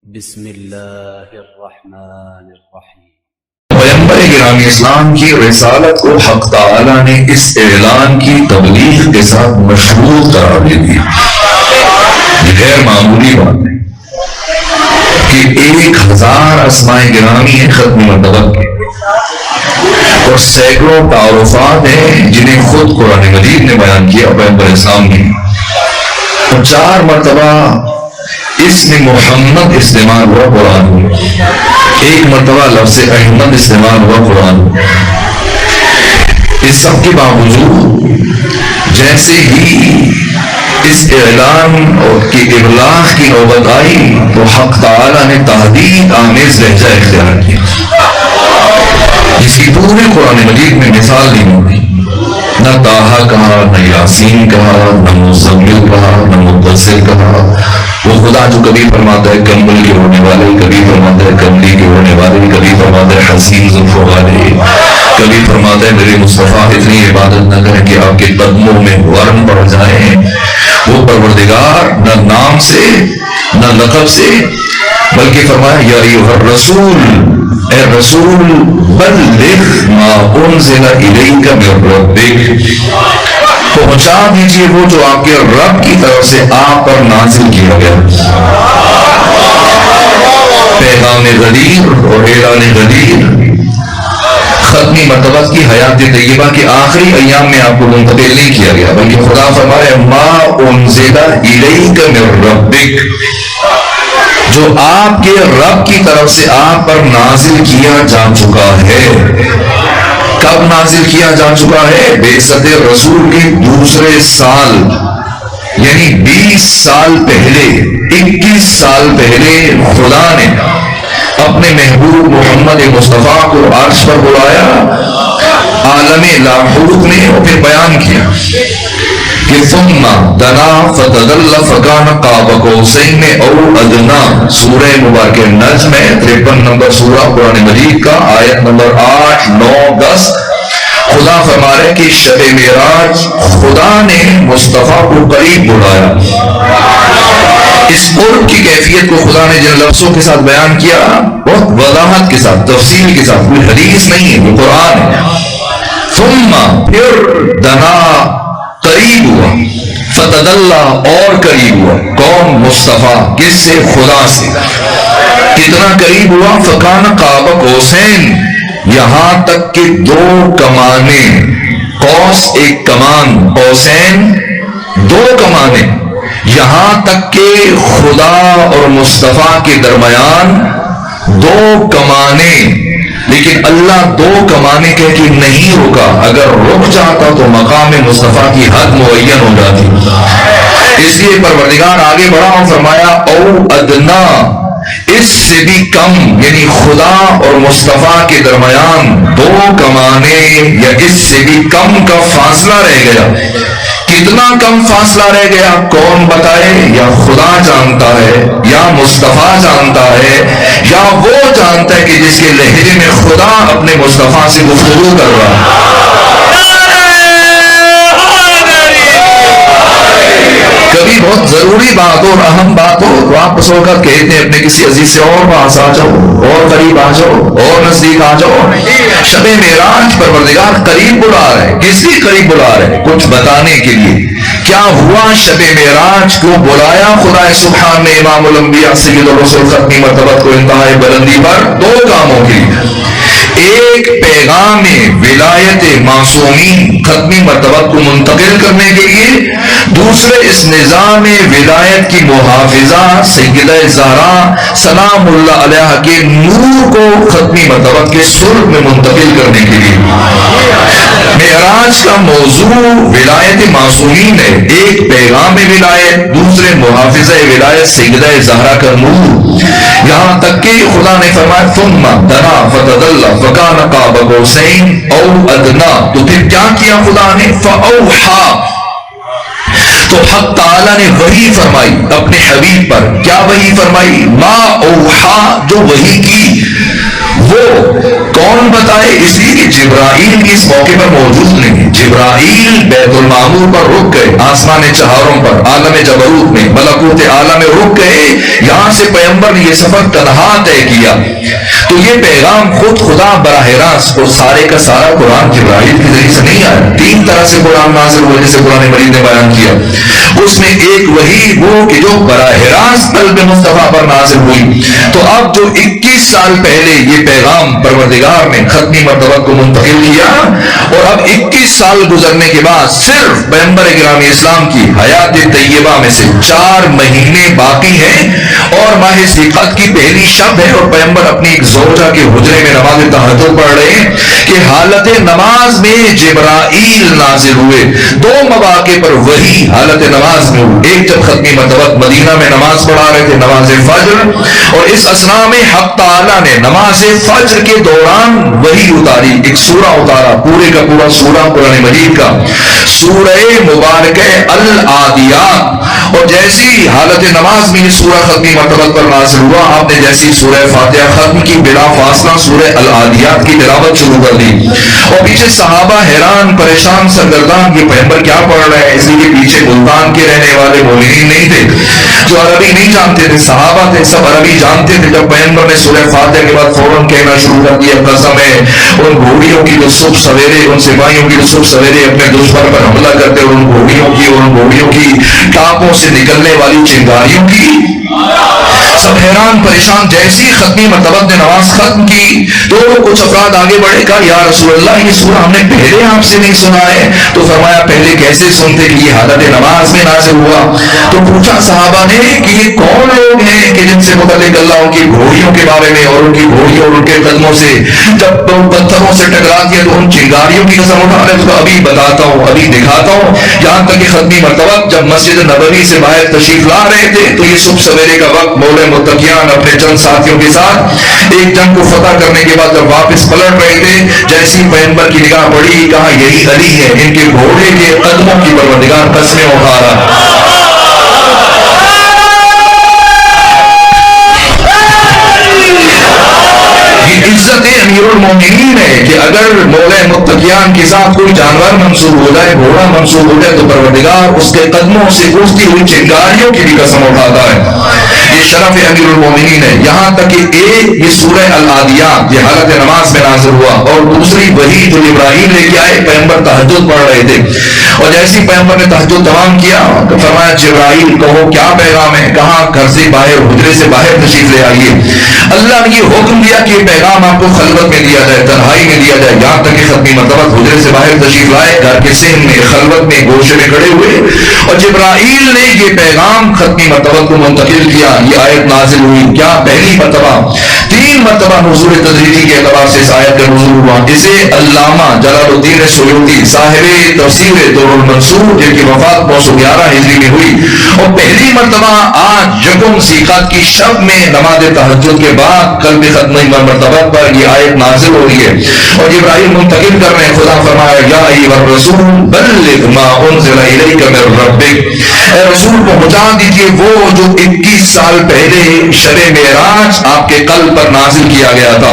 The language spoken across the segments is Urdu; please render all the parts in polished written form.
بسم اللہ الرحمن الرحیم۔ پیغمبر گرامی اسلام کی رسالت کو حق تعالی نے اس اعلان کی تبلیغ کے ساتھ مشروط قرار دے دیا۔ یہ غیر معمولی بات ہے کہ 1000 اسماء گرامی ہیں ختم مرتبہ کے، اور سینکڑوں تعارفات ہیں جنہیں خود قرآن مجید نے بیان کیا پیغمبر اسلام نے، اور 4 مرتبہ اس میں محمد استعمال ہوا قرآن میں، 1 مرتبہ لفظ احمد استعمال ہوا قرآن میں۔ اس سب کے باوجود جیسے ہی اس اعلان اور کی ابلاغ کی نوبت آئی تو حق تعالی نے تحدید آمیز لہجہ اختیار کیا، جس کی پورے قرآن مجید میں مثال نہیں ہوتی۔ نہ طٰہٰ کہا، نہ یاسین کہا، نہ مزمل کہا، نہ مدثر کہا۔ وہ خدا جو کبھی فرماتا ہے کمبل کے ہونے والے، کبھی فرماتا ہے کملی کے ہونے والے، کبھی فرماتا ہے حسین زلفوں والے، کبھی فرماتا ہے میرے مصطفیٰ اتنی عبادت نہ کریں کہ آپ کے قدموں میں ورم پڑ جائیں۔ وہ پروردگار نہ نام سے نہ لقب سے بلکہ فرمایا یا ایھا الرسول، اے رسول بلغ ما انزل الیک من ربک، پہنچا دیجئے وہ جو آپ کے رب کی طرف سے آپ پر نازل کیا گیا۔ پیغام غدیر اور اعلان غدیر ختمی مرتبہ کی حیات طیبہ کے آخری ایام میں آپ کو منتقل نہیں کیا گیا، بلکہ خدا فرمایا ما انزل الیک من ربک، جو آپ کے رب کی طرف سے آپ پر نازل کیا جا چکا ہے۔ کب نازل کیا جا چکا ہے؟ بعثت رسول کے دوسرے سال، یعنی 20 سال پہلے، 21 سال پہلے خدا نے اپنے محبوب محمد مصطفیٰ کو عرش پر بلایا عالم لاہوت میں، اور پھر بیان کیا کہ ثم دنا فتدلی فکان قاب قوسین او ادنی۔ سورہ مبارکہ نجم ہے، 53 نمبر سورہ قرآن مجید کا، آیت نمبر 8، 9، 10۔ خدا فرما رہے کہ شب معراج خدا نے مصطفیٰ کو قریب بلایا۔ اس قرب کی کیفیت کو خدا نے جن لفظوں کے ساتھ بیان کیا، بہت وضاحت کے ساتھ، تفصیل کے ساتھ، کوئی حدیث نہیں ہے، یہ قرآن ہے۔ ثم پھر دنا قریب ہوا، فتدلی اور قریب ہوا، کون؟ مصطفیٰ، کس سے؟ خدا سے۔ کتنا قریب ہوا؟ فکان قاب قوسین، یہاں تک کہ 2 کمانیں، قوس ایک کمان، قوسین 2 کمانیں، یہاں تک کہ خدا اور مصطفیٰ کے درمیان 2 کمانیں۔ لیکن اللہ 2 کمانے کہہ کے نہیں رکا، اگر رک جاتا تو مقام مصطفیٰ کی حد معین ہو جاتی۔ اس لیے پروردگار آگے بڑھا اور فرمایا او ادنا، اس سے بھی کم، یعنی خدا اور مصطفیٰ کے درمیان 2 کمانے یا اس سے بھی کم کا فاصلہ رہ گیا۔ کتنا کم فاصلہ رہ گیا؟ کون بتائے؟ یا خدا جانتا ہے، یا مصطفیٰ جانتا ہے، یا وہ جانتا ہے کہ جس کے لہجے میں خدا اپنے مصطفیٰ سے گفتگو کر رہا ہے۔ کبھی بہت ضروری بات ہو، اہم بات ہو تو آپ اس وقت کہتے ہیں اپنے کسی عزیز سے اور پاس آ جاؤ، اور قریب آ جاؤ، اور نزدیک آ جاؤ۔ شب معراج پروردگار قریب بلا رہے، کس لیے قریب بلا رہے؟ کچھ بتانے کے لیے۔ کیا ہوا شب معراج کو بلایا خدا سبحان نے امام الانبیاء سید الرسول ختمی مرتبت کو انتہائی بلندی پر 2 کاموں کے لیے۔ ایک پیغام ولایت معصومی ختمی مرتبت کو منتقل کرنے کے لیے، دوسرے اس نظام ولایت کی محافظہ سیدہ زہرا سلام اللہ علیہا کے نور کو ختمی مرتبت کے سرخ میں منتقل کرنے کے لیے۔ معراج کا موضوع ولایت معصومین ہے، ایک پیغام ولایت، دوسرے محافظہ ولایت سیدہ زہرا کا نور۔ یہاں تک کہ خدا نے فرمایا ثم دنا فتدلی فکان قاب قوسین او ادنا، تو پھر کیا کیا خدا نے؟ فاوحا، تو حق تعالیٰ نے وحی فرمائی اپنے حبیب پر۔ کیا وحی فرمائی؟ ما اوحا، جو وحی کی وہ کون بتائے؟ اس لیے کہ جبرائیل اس موقع پر موجود نہیں. جبرائیل بیت المعمور پر رک گئے، آسمان چہاروں پر، عالم جبروت میں، ملکوت اعلیٰ میں رک گئے. یہاں سے پیغمبر نے یہ سفر تنہا طے کیا. تو یہ پیغام خود خدا براہ راست اور سارے کا سارا قرآن جبرائیل کے ذریعے سے نہیں آیا. تین طرح سے قرآن نازل ہوا جیسے قرآن مجید نے بیان کیا. اس میں ایک وحی وہ کہ جو براہ راست قلب مصطفیٰ پر نازل ہوئی. تو اب جو 21 سال پہلے یہ پیغام پروردگار نے ختمی مرتبہ کو منتقل کیا، اور اب 21 سال گزرنے کے بعد صرف پیغمبر گرامی اسلام کی حیات طیبہ میں سے 4 مہینے باقی ہیں، اور ماہ ذیقعد کی پہلی شب ہے، اور پیغمبر اپنی ایک زوجہ کے حجرے میں نماز تہجد پڑھ رہے ہیں کہ حالت نماز میں جبرائیل نازل ہوئے. 2 مواقع پر وہی حالت نماز میں ہوئی. ایک جب ختمی مرتبہ مدینہ میں نماز پڑھا رہے تھے، نماز فجر، اور اس اثناء میں حق تعالیٰ نے نماز فجر کے دوران وہی اتاری، ایک سورہ اتارا، پورے کا پورا سورہ قرآن مجید کا، سورہ مبارکہ العادیات. اور جیسی حالت نماز میں یہ سورہ ختمی مرتبہ پر نازل ہوا، آپ نے جیسی سورہ فاتحہ ختم کی، بلا فاصلہ سورہ العادیات کی تلاوت شروع کر دی. اور پیچھے صحابہ حیران پریشان سرگردان، یہ پیغمبر کیا پڑھ رہے ہیں؟ اس لیے پیچھے ملتان کے رہنے والے مومنین نہیں تھے جو عربی نہیں جانتے تھے، صحابہ تھے، سب عربی جانتے تھے. جب پیغمبر نے سورہ فاتحہ کے بعد فوراً کہنا شروع کر دیا، قسم ہے ان گھوڑیوں کی جو صبح سویرے، ان سپاہیوں کی جو صبح سویرے اپنے دشمن پر حملہ کرتے، اور ان گھوڑیوں کی اور ان گھوڑیوں کی ٹانپوں سے نکلنے والی چنگاریوں کی. سب حیران پریشان. جیسی ختمی مرتبہ نے نماز ختم کی تو کچھ افراد آگے بڑھے، کہا یا رسول اللہ یہ سورہ ہم نے پہلے آپ سے نہیں سنا ہے. تو فرمایا پہلے کیسے سنتے کہ یہ حالت نماز میں نازل ہوا. تو پوچھا صحابہ نے کہ یہ کون لوگ ہیں کہ جن سے متعلق اللہ ان کی گھوڑیوں کے بارے میں اور ان کی گھوڑیوں اور ان کے قدموں سے جب پتھروں سے ٹکرا دیا تو ان چنگاریوں کی قسم اٹھا رہے. تو ابھی بتاتا ہوں، ابھی دکھاتا ہوں. یہاں تک کہ ختمی مرتبہ جب مسجد نبوی سے باہر تشریف لا رہے تھے تو یہ صبح سویرے کا وقت مولے متقیان اپنے چند ساتھیوں کے ساتھ ایک جنگ کو فتح کرنے کے بعد جب واپس پلٹ رہے تھے، جیسی پیغمبر کی نگاہ پڑی، کہا یہی علی ہے، ان کے گھوڑے کے قدموں کی پروردگار قسمیں اٹھا رہا. عزت امیر المومنین ہے کہ اگر مولا متقیان کے ساتھ کوئی جانور منسوب ہو جائے، گھوڑا منسوب ہو جائے، تو پروردگار اس کے قدموں سے اٹھتی ہوئی چنگاریوں کی بھی قسم اٹھاتا ہے. یہ شرف امیر المومنین ہے. یہاں تک کہ ایک یہ سورہ العادیات یہ حالت نماز میں نازل ہوا، اور دوسری وہی جو ابراہیم لے کے آئے، پیغمبر تہجد پڑھ رہے تھے، اور جیسی پیغمبر نے تہجد تمام کیا تو فرمایا جبرائیل کہو کیا پیغام ہے. کہاں گھر سے باہر، حجرے سے باہر تشریف لے آئیے. اللہ نے یہ حکم دیا کہ یہ پیغام آپ کو خلوت میں دیا جائے، تنہائی میں دیا جائے. یہاں تک کہ ختمی مرتبہ حجرے سے باہر تشریف لائے، گھر کے صحن میں، خلوت میں، گوشے میں کھڑے ہوئے، اور جبرائیل نے یہ پیغام ختمی مرتبہ کو منتقل کیا. یہ آیت نازل ہوئی کیا پہلی مرتبہ 3 مرتبہ نزول تدریجی کے اعتبار سے اس آیت کا نزول ہوا. اسے علامہ جلال الدین سیوطی صاحب تفسیر دور المنصور جن کی وفات 911 ہجری میں ہوئی، اور پہلی مرتبہ آج یکم ذیقعد کی شب میں نماز تہجد کے بعد قلب ختمی مرتبہ پر یہ آیت نازل ہو رہی ہے، اور جبرائیل منتقل کر رہے ہیں. خدا فرمایا یا ایھا الرسول بلغ ما انزل الیک من ربک، اے رسول پہنچا دیجیے وہ جو 21 سال پہلے شب معراج آپ کے قلب پر نازل کیا گیا تھا.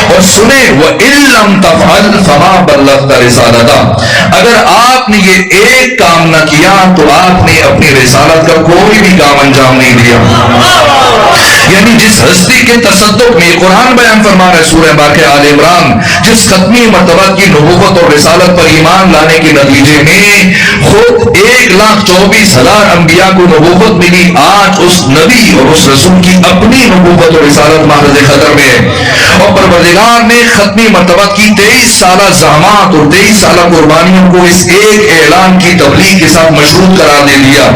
اور سنیں وَإِن لَّمْ تَفْعَلْ فَمَا بَلَّغْتَ رِسَالَتَهُ، اگر آپ نے یہ ایک کام نہ کیا تو آپ نے اپنی رسالت کا کوئی بھی کام انجام نہیں دیا. یعنی جس ہستی کے تصدق میں قرآن بیان فرما رہا ہے سورہ بارکہ آل عمران، جس ختمی مرتبہ کی نبوت اور رسالت پر ایمان لانے کے نتیجے میں خود 1,24,000 انبیاء کو نبوت ملی، آج اس نبی اور اس رسول کی اپنی نبوت اور رسالت محرز خطر میں ہے. اور پروردگار نے ختمی مرتبہ کی 23 سالہ زحمات اور 23 سالہ قربانیوں کو اس ایک اعلان کی تبلیغ کے ساتھ مشروط قرار دے دیا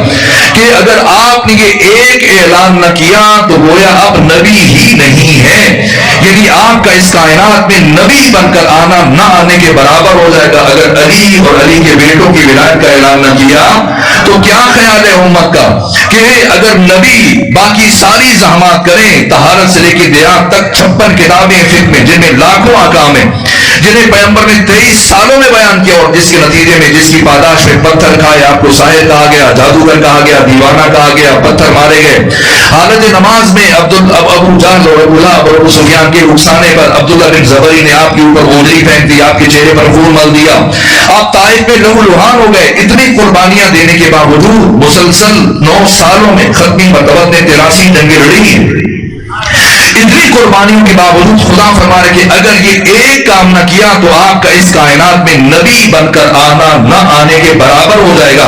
کہ اگر آپ نے یہ ایک اعلان نہ کیا تو گویا آپ نبی ہی نہیں ہے. یعنی آپ کا اس کائنات میں نبی بن کر آنا نہ آنے کے برابر ہو جائے گا. اگر علی اور علی کے بیٹوں کی ولایت کا اعلان نہ کیا تو کیا خیال ہے امت کا کہ اگر نبی باقی ساری زحمات کریں، طہارت سے لے کے دیات تک 56 کتابیں فقہ میں جن میں لاکھوں احکام ہیں، جنہیں پیغمبر نے 23 سالوں میں بیان کیا اور جس کے نتیجے میں جس کی پاداش میں پتھر کھائے، آپ کو ساحر کہا گیا، جادوگر کہا گیا، دیوانہ کہا گیا، پتھر مارے گئے۔ حالت نماز میں ابو جہل اور ابو لہب اور ابو سفیان کے اکسانے پر عبداللہ بن زبری نے آپ کے اوپر اونجلی پھینک دی، آپ کے چہرے پر خون مل دیا، آپ طائف میں لہو لہان ہو گئے۔ اتنی قربانیاں دینے کے باوجود مسلسل 9 سالوں میں ختمی مرتبہ نے 83 جنگیں لڑی ہیں۔ اتنی قربانیوں کے باوجود خدا فرما رہے کہ اگر یہ ایک کام نہ کیا تو آپ کا اس کائنات میں نبی بن کر آنا نہ آنے کے برابر ہو جائے گا۔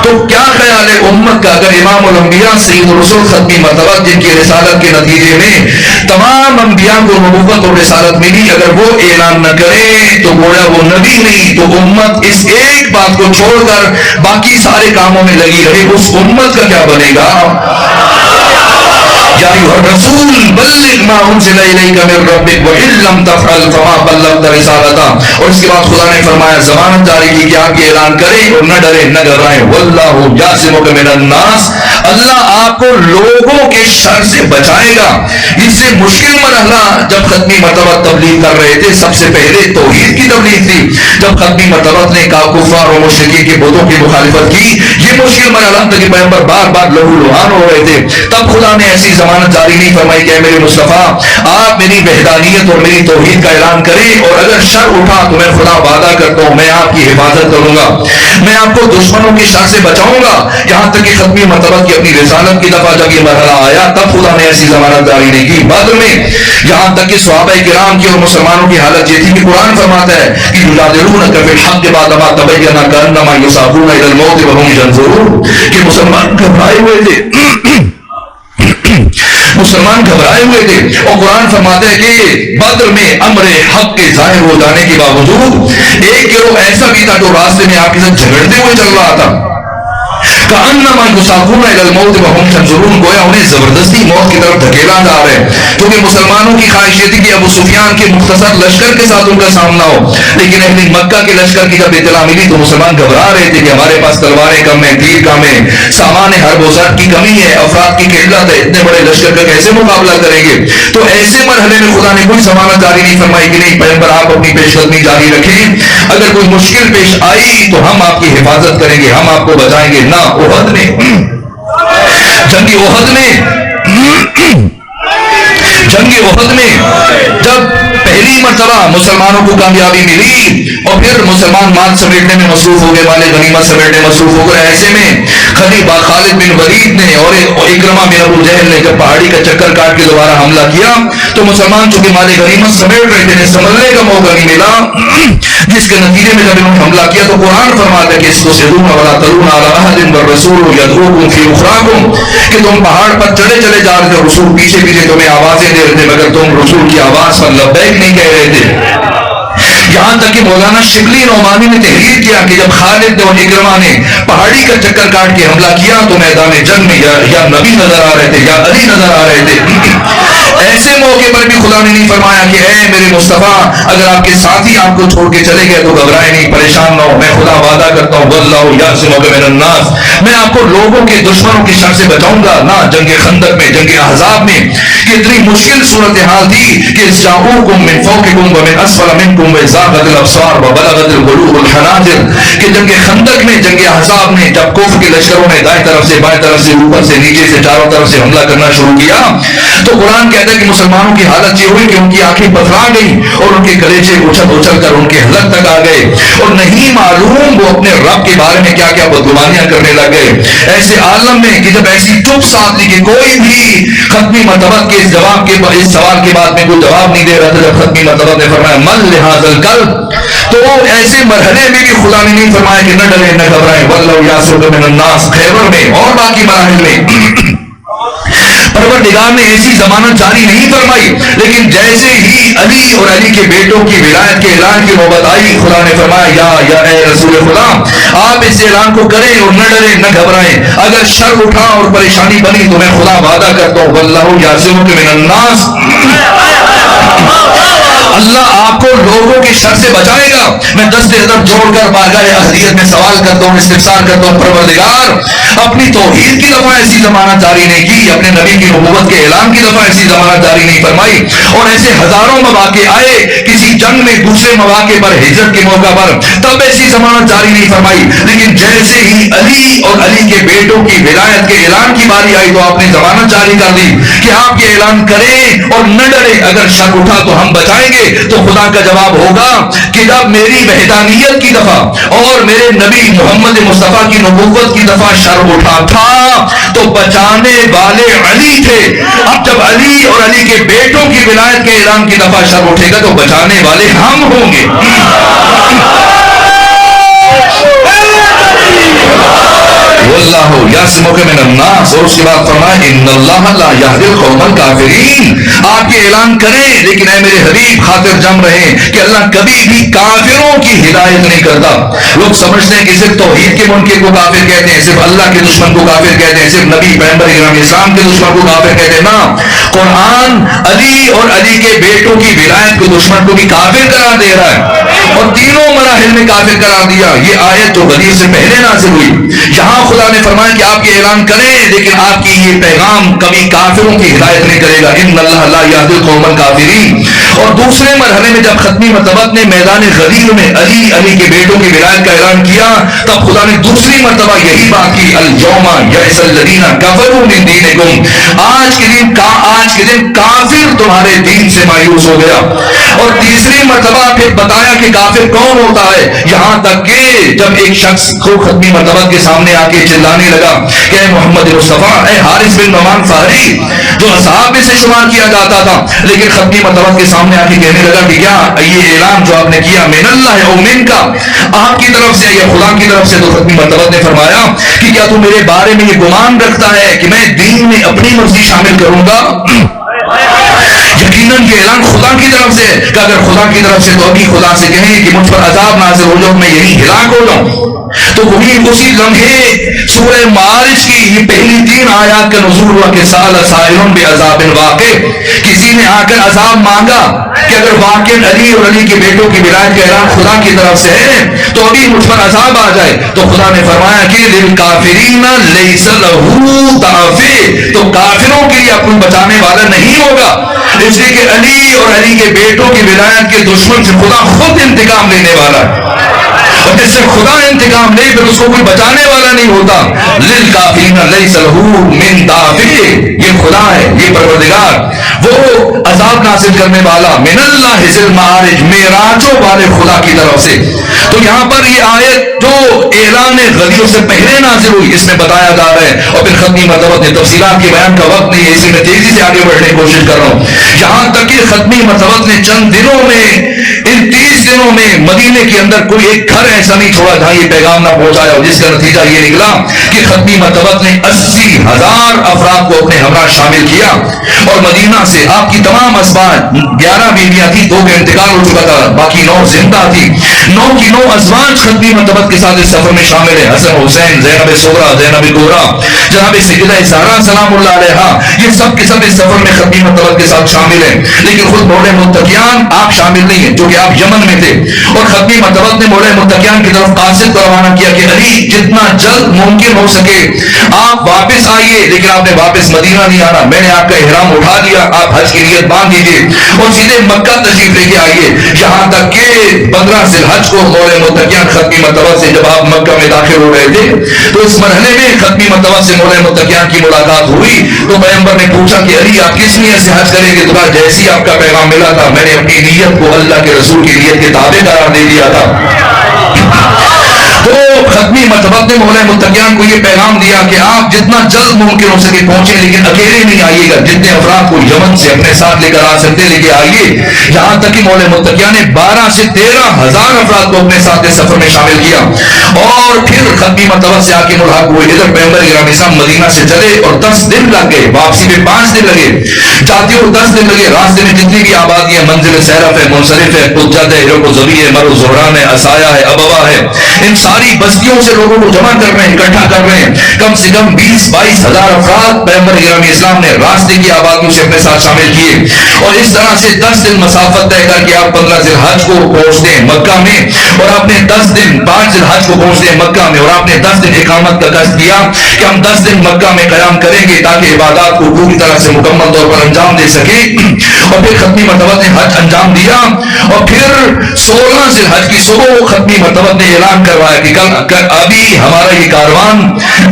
تو کیا خیال ہے امت کا اگر امام الانبیاء سید الرسول ختمی مرتبہ جن کی رسالت کے نتیجے میں تمام انبیاء کو نبوت اور رسالت ملی، اگر وہ اعلان نہ کرے تو گویا وہ نبی نہیں، تو امت اس ایک بات کو چھوڑ کر باقی سارے کاموں میں لگی رہے، اس امت کا کیا بنے گا؟ یا ایھا الرسول بلغ ما انزل الیک من ربک وان لم تفعل فما بلغت رسالتہ۔ اور اس کے بعد خدا نے فرمایا ضمانت جاری کی کہ آپ یہ اعلان کریں اور نہ ڈریں نہ گھبرائیں، واللہ یعصمک من الناس، اللہ آپ کو لوگوں کے شر سے بچائے گا۔ اس سے مشکل مرحلہ جب ختمی مرتبہ تبلیغ کر رہے تھے، سب سے پہلے توحید کی تبلیغ تھی۔ جب ختمی مرتبہ نے کفار و مشرکین کے بتوں کی مخالفت کی، یہ مشکل مرحلہ تھا کہ پیغمبر بار بار لہو لہان ہو رہے تھے، تب خدا نے ایسی ضمانت جاری نہیں فرمائی کہ اے میرے مصطفیٰ آپ میری وحدانیت اور میری توحید کا اعلان کریں، اور اگر شر اٹھا تو میں خدا وعدہ کرتا ہوں میں آپ کی حفاظت کروں گا، میں آپ کو دشمنوں کی شر سے بچاؤں گا۔ یہاں تک کہ ختمی مرتبہ کی اپنی رسالت کی دفعہ جب یہ مرحلہ آیا تب خدا نے ایسی ضمانت جاری نہیں کی۔ بدر میں یہاں تک کہ صحابہ کرام کی اور مسلمانوں کی حالت یہ تھی کہ قرآن فرماتا ہے کہ یجادلونک فی الحق بعدما تبین کانما یساقون الی الموت وهم ينظرون، کہ مسلمان گھبرائے ہوئے تھے، مسلمان گھبرائے ہوئے تھے، اور قرآن فرماتا ہے کہ بدر میں امر حق کے ظاہر ہو جانے کے باوجود ایک گروہ ایسا بھی تھا جو راستے میں آپ کے ساتھ جھگڑتے ہوئے چل رہا تھا، کأنما یساقون الی الموت وهم ينظرون، گویا انہیں زبردستی موت کی طرف دھکیلا جا رہے ہیں، کیونکہ مسلمانوں کی خواہش یہ تھی کہ ابو سفیان کے مختصر لشکر کے ساتھ ان کا سامنا ہو، لیکن اہل مکہ کے لشکر کی جب اطلاع ملی تو مسلمان گھبرا رہے تھے کہ ہمارے پاس تلواریں کم ہیں، تیر کم ہیں، سامان حرب و زرع کی کمی ہے، افراد کی قلت ہے، اتنے بڑے لشکر کا کیسے مقابلہ کریں گے؟ تو ایسے مرحلے میں خدا نے کوئی ضمانت جاری نہیں فرمائی کہ نہیں پیغمبر آپ اپنی پیش قدمی جاری رکھیں، اگر کوئی مشکل پیش آئی تو ہم آپ کی حفاظت کریں گے، ہم آپ کو بچائیں گے۔ نہ احد میں، جنگ احد میں جب پہلی مرتبہ مسلمانوں کو کامیابی ملی اور پھر مسلمان مال سمیٹنے میں مصروف ہو گئے، مال غنیمت سمیٹنے میں مصروف ہو گئے، ایسے میں خالد بن ولید نے اور اکرمہ بن ابو جہل نے جب پہاڑی کا چکر کاٹ کے دوبارہ حملہ کیا تو مسلمان چونکہ مال غنیمت سمیٹ رہے تھے، سنبھلنے کا موقع نہیں ملا، جس کے نتیجے میں جب انہوں نے حملہ کیا تو قرآن فرماتا ہے کہ اس کو سدون ولا تلون علی احد والرسول یدعوکم فی اخراکم، کہ تم پہاڑ پر چڑھے چلے جا رہے تھے، رسول پیچھے پیچھے تمہیں آوازیں دے رہے تھے، مگر تم رسول کی آواز پر لبیک نہیں کہہ رہے تھے۔ یہاں تک کہ مولانا شبلی نعمانی نے تحریر کیا کہ جب خالد اور اکرمہ نے پہاڑی کا چکر کاٹ کے حملہ کیا تو میدان جنگ میں یا نبی نظر آ رہے تھے یا علی نظر آ رہے تھے۔ ایسے موقع پر بھی خدا نے نہیں فرمایا کہ اے میرے مصطفیٰ اگر آپ کے ساتھی آپ کو چھوڑ کے چلے گئے تو گھبرائے نہیں، پریشان نہ ہو، میں خدا وعدہ کرتا ہوں واللہ یعصمک من الناس، میں آپ کو لوگوں کے دشمنوں کی شر سے بچاؤں گا۔ نہ جنگ خندق میں، جنگ احزاب میں کہ اتنی مشکل صورتحال تھی کہ جاؤکم من فوقکم ومن اسفل منکم وزاغت الابصار وبلغت القلوب الحناجر، کہ جنگ خندق میں، جنگ احزاب میں جب کفر کے لشکروں نے دائیں طرف سے، بائیں طرف سے، اوپر سے، نیچے سے، چاروں طرف سے حملہ کرنا شروع کیا تو قرآن کہتا ہے کہ مسلمانوں کی حالت یہ ہوئی کہ ان کی آنکھیں پتھرا گئیں اور ان کے کلیجے اچھل اچھل کر ان کے حلق تک آ گئے، اور نہیں معلوم وہ اپنے رب کے بارے میں کیا کیا بدگمانیاں کرنے لگ گئے۔ ایسے عالم میں کہ جب ایسی چپ ساتھ لی کہ کوئی بھی ختمی مرتبہ کے جواب کے اس سوال کے بعد میں کوئی جواب نہیں دے رہا تھا، جب ختمی مرتبہ نے فرمایا من لہذا القلب، تو ایسے مرحلے میں بھی خدا نے نہیں فرمایا کہ نہ ڈریں نہ گھبرائیں، واللہ یعصمک من الناس، خیبر میں اور باقی مراحل میں پروردگار نے ایسی ضمانت جاری نہیں فرمائی، لیکن جیسے ہی علی اور علی کے بیٹوں کی ولایت کے اعلان کی نوبت آئی خدا نے فرمایا یا اے رسول خدا آپ اس اعلان کو کریں اور نہ ڈریں نہ گھبرائیں، اگر شر اٹھا اور پریشانی بنی تو میں خدا وعدہ کرتا ہوں واللہ یعصمک من الناس، اللہ آپ کو لوگوں کی شر سے بچائے گا. میں دست ادب جوڑ کر بارگاہ احدیت میں سوال کرتا ہوں, استفسار کرتا ہوں, پروردگار اپنی توحید کی دفعہ ایسی ضمانت جاری نہیں کی, اپنے نبی کی نبوت کے اعلان کی دفعہ ایسی ضمانت جاری نہیں فرمائی, اور ایسے ہزاروں مواقع آئے کسی جنگ میں دوسرے مواقع پر ہجرت کے موقع پر تب ایسی ضمانت جاری نہیں فرمائی, لیکن جیسے ہی علی اور علی کے بیٹوں کی ولایت کے اعلان کی باری آئی تو آپ نے ضمانت جاری کر دی کہ آپ یہ اعلان کریں اور نہ ڈرے, اگر شر اٹھا تو ہم بچائیں گے. تو خدا کا جواب ہوگا کہ جب میری وحدانیت کی دفعہ اور میرے نبی محمد مصطفیٰ کی نبوت کی دفعہ شر اٹھا تھا تو بچانے والے علی تھے. اب جب علی اور علی کے بیٹوں کی ولایت کے اعلان کی دفعہ شر اٹھے گا تو بچانے والے ہم ہوں گے. واللہ یعصمک من الناس, اور اس کے بعد فرمایا ان اللہ لا یہدی القوم الکافرین. آپ یہ اعلان کریں لیکن اے میرے حبیب خاطر جم رہیں کہ اللہ کبھی بھی کافروں کی ہدایت نہیں کرتا. لوگ سمجھتے ہیں کہ صرف توحید کے منکر کو کافر کہتے ہیں, صرف اللہ کے دشمن کو کافر کہتے ہیں, صرف نبی پیغمبر اکرام اسلام کے دشمن کو کافر کہتے ہیں. نا, قرآن علی اور علی کے بیٹوں کی ولایت کو دشمن کو بھی کافر قرار دے رہا ہے اور تینوں مراحل میں کافر قرار دیا. یہ آیت تو غدیر سے پہلے نازل ہوئی. یہاں خدا نے فرمایا کہ آپ یہ اعلان کریں لیکن آپ کی یہ پیغام کبھی کافروں کی ہدایت نہیں کرے گا. ان اللہ لا یہدی القوم الکافرین. اور دوسرے مرحلے میں جب ختمی مرتبہ نے میدان غدیر میں علی کے بیٹوں کی ولایت کا اعلان کیا تب خدا نے دوسری مرتبہ یہی بات کی, اليوم یئس الذین کفروا من دینکم. آج کے دن کافر تمہارے دین سے مایوس ہو گیا. اور تیسری مرتبہ پھر بتایا کہ کافر کون ہوتا ہے, یہاں تک کہ جب ایک شخص کو ختمی مرتبہ کے سامنے آ کے چلانے لگا کہ اے محمد مصطفیٰ, اے حارث بن نعمان فہری, جو اصحاب میں سے شمار کیا جاتا تھا, لیکن ختمی مرتبہ کے سامنے آ کے کہنے لگا کہ کیا یہ اعلان جو آپ نے کیا من اللہ او من کا, آپ کی طرف سے یا خدا کی طرف سے. تو ختمی مرتبہ نے فرمایا کہ کیا تو میرے بارے میں یہ گمان رکھتا ہے کہ میں دین میں اپنی مرضی شامل کروں گا؟ یقیناً یہ اعلان خدا کی طرف سے ہے کہ اگر خدا کی طرف سے تو ابھی خدا سے کہیں کہ مجھ پر عذاب نازل ہو جاؤ, میں یہی ہلاک ہو جاؤں. تو وہی اسی لمحے سورہ معارج کی یہ پہلی 3 آیات کا نزول ہوا کہ سأل سائل بعذاب واقع. کسی نے آ کر عذاب مانگا کہ اگر واقع علی اور علی کے بیٹوں کی ولایت کا اعلان خدا کی طرف سے ہے تو ابھی مجھ پر عذاب آ جائے. تو خدا نے فرمایا کہ للکافرین لیس لہ دافع, تو کافروں کے لیے کوئی بچانے والا نہیں ہوگا, اس لیے کہ علی اور علی کے بیٹوں کی ولایت کے دشمن سے خدا خود انتقام لینے والا ہے. اور جس سے خدا انتقام لے پھر اس کو کوئی بچانے والا نہیں ہوتا. للکافرین لیس لہ من دافع, یہ خدا ہے, یہ پروردگار, وہ عذاب نازل کرنے والا, من اللہ ذی المعارج, معراجوں والے خدا کی طرف سے. تو یہاں پر یہ آیت جو اعلان غدیر سے پہلے نازل ہوئی اس میں بتایا جا رہا ہے, اور پھر ختمی مرتبہ نے تفصیلات کے بیان کا وقت نہیں ہے, اسی میں تیزی سے آگے بڑھنے کی کوشش کر رہا ہوں. یہاں تک کہ ختمی مرتبہ نے چند دنوں میں, ان 30 دنوں میں مدینے کے اندر کوئی ایک گھر ایسا نہیں چھوڑا جہاں یہ پیغام نہ پہنچایا, جس کا نتیجہ یہ نکلا کہ ختمی مرتبہ نے 80,000 افراد کو اپنے ہمراہ شامل کیا. اور مدینہ سے آپ کی تمام ازواج, 11 بیویاں تھی, 2 کا انتقال ہو چکا تھا, باقی 9 زندہ تھی. 9 کی 9 ازواج ختمی مرتبہ کے ساتھ اس سفر میں شامل ہیں. حسن حسین, زینب صغرا, زینب کبریٰ, جناب سیدہ زہرا سلام اللہ علیہا, یہ سب کے سب اس سفر میں ختمی مرتبہ کے ساتھ شامل ہیں. لیکن خود مولا متقیان آپ شامل نہیں ہیں, جو کہ آپ یمن میں تھے. اور ختمی مرتبہ نے مولا متقیان کی طرف قاصد کو روانہ کیا کہ علی جتنا جلد ممکن ہو سکے آپ واپس آئیے, لیکن آپ نے واپس مدینہ نہیں آنا, میں نے آپ کا احرام اٹھا دیا, آپ حج کی نیت باندھ دیجیے اور سیدھے مکہ تشریف لے کے آئیے. یہاں تک کہ 15 ذی الحج کو مولا متقیان ختمی مرتبہ سے جب آپ مکہ میں داخل ہو رہے تھے تو اس مرحلے میں ختمی مرتبہ سے مولا متقیان کی ملاقات ہوئی. تو پیغمبر نے پوچھا کہ علی آپ کس نیت سے حج کریں گے؟ تو کہا جیسی آپ کا پیغام ملا تھا میں نے اپنی نیت کو اللہ کے رسول کی نیت کے تابع قرار دے دیا تھا. تو ختمی مرتبہ نے مولا متقیان کو یہ پیغام دیا کہ آپ جتنا جلد ممکن ہو سکے پہنچے, لیکن اکیلے نہیں آئیے گا, جتنے افراد کو یمن سے اپنے ساتھ لے کر آ سکتے لے کے آئیے. یہاں تک کہ مولا متقیان نے 12 سے 13,000 افراد کو اپنے ساتھ اس سفر میں شامل کیا. اور پھر ختمی مرتبہ سے آ کے ملحق ہوئے. ادھر پیغمبر اکرم اسلام مدینہ سے چلے اور 10 دن لگ گئے, واپسی میں 5 دن لگے, جاتے ہوئے 10 دن لگے. راستے میں جتنی بھی آبادیاں, منزل سیرف ہے, منصرف ہے, قجت ہے, ہرق و زبی ہے, مرو زہران ہے, اسایا ہے, ابوا ہے, ان ساری بستیوں بستیوں سے لوگوں کو جمع کر رہے ہیں, اکٹھا کر رہے ہیں. کم سے کم 20-22 ہزار افراد پیغمبر اکرام اسلام نے راستے کی آبادیوں سے اپنے ساتھ شامل کیے, اور اس طرح سے 10 دن مسافت طے کر کے آپ 15 ذی الحج کو پہنچتے ہیں مکہ میں, اور آپ نے 10 دن 5 ذی الحج کو پہنچتے ہیں مکہ میں, اور آپ نے 10 دن اقامت کا قصد کیا کہ ہم 10 دن مکہ میں قیام کریں گے تاکہ عبادات کو پوری طرح سے مکمل طور پر انجام دے سکے. اور پھر ختمی مرتبہ نے حج انجام دیا, اور پھر 16 ذی الحج کی صبح ختمی مرتبہ نے اعلان کروایا کہ کل ابھی ہمارا یہ کاروان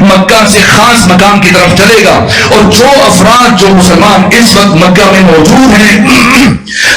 مکہ سے خاص مقام کی طرف چلے گا, اور جو افراد جو مسلمان اس وقت مکہ میں موجود ہیں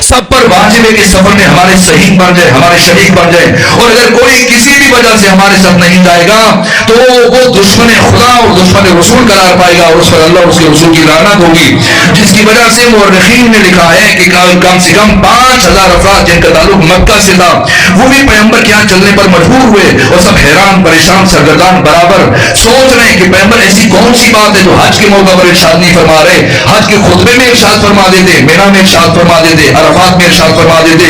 سب پر واجب ہے کہ سفر میں ہمارے شہید بن جائے, ہمارے شریک بن جائے, اور اگر کوئی کسی بھی وجہ سے ہمارے ساتھ نہیں جائے گا تو وہ دشمن خدا اور دشمن رسول قرار پائے گا, اور اس پر اللہ اور اس کے رسول کی لعنت ہوگی. جس کی وجہ سے مورخین نے لکھا ہے کہ کم سے کم 5000 افراد جن کا تعلق مکہ سے تھا وہ بھی پیغمبر کے یہاں چلنے پر مجبور ہوئے, اور سب حیران پریشان سرگردان برابر سوچ رہے ہیں کہ پیغمبر ایسی کون سی بات ہے جو حج کے موقع پر ارشاد نہیں فرما رہے. حج کے خطبے میں ارشاد فرما دیتے, مینا میں ارشاد فرما دیتے, عرفات میں ارشاد فرما دیتے.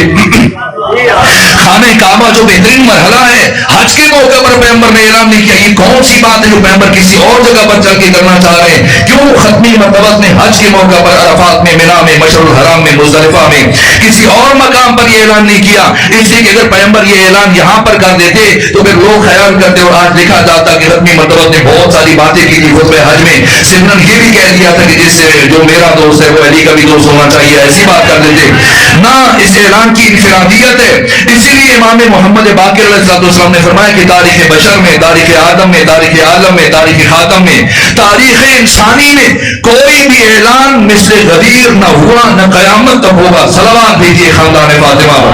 خانہ کعبہ جو بہترین مرحلہ ہے, حج کے موقع پر پیغمبر نے اعلان نہیں کیا. یہ کون سی بات ہے جو پیغمبر کسی اور جگہ پر چل کے کرنا چاہ رہے ہیں؟ کیوں ختمی مرتبہ نے حج کے موقع پر عرفات میں, مینا میں, مشعر الحرام میں, مزدلفہ میں کسی اور مقام پر یہ اعلان نہیں کیا؟ اس لیے کہ اگر پیغمبر یہ اعلان یہاں پر کر دیتے تو پھر لوگ خیال کرتے, اور آج لکھا جاتا کہ ختمی مرتبہ نے بہت ساری باتیں کی تھی خطبہ حج میں, سمرن یہ بھی کہہ دیا تھا کہ جس سے جو میرا دوست ہے وہ علی کا بھی دوست ہونا چاہیے, ایسی بات کر دیتے. نہ, اس اعلان کی انفرادیت ہے. اسی لیے امام محمد باقر علیہ السلام نے فرمایا کہ تاریخ بشر میں, تاریخ آدم میں, تاریخ عالم میں, تاریخ خاتم میں, تاریخ انسانی میں کوئی بھی اعلان مثل غدیر نہ ہوا, نہ قیامت تک ہوگا. صلوات بھیجیے خاندان فاطمہ پر.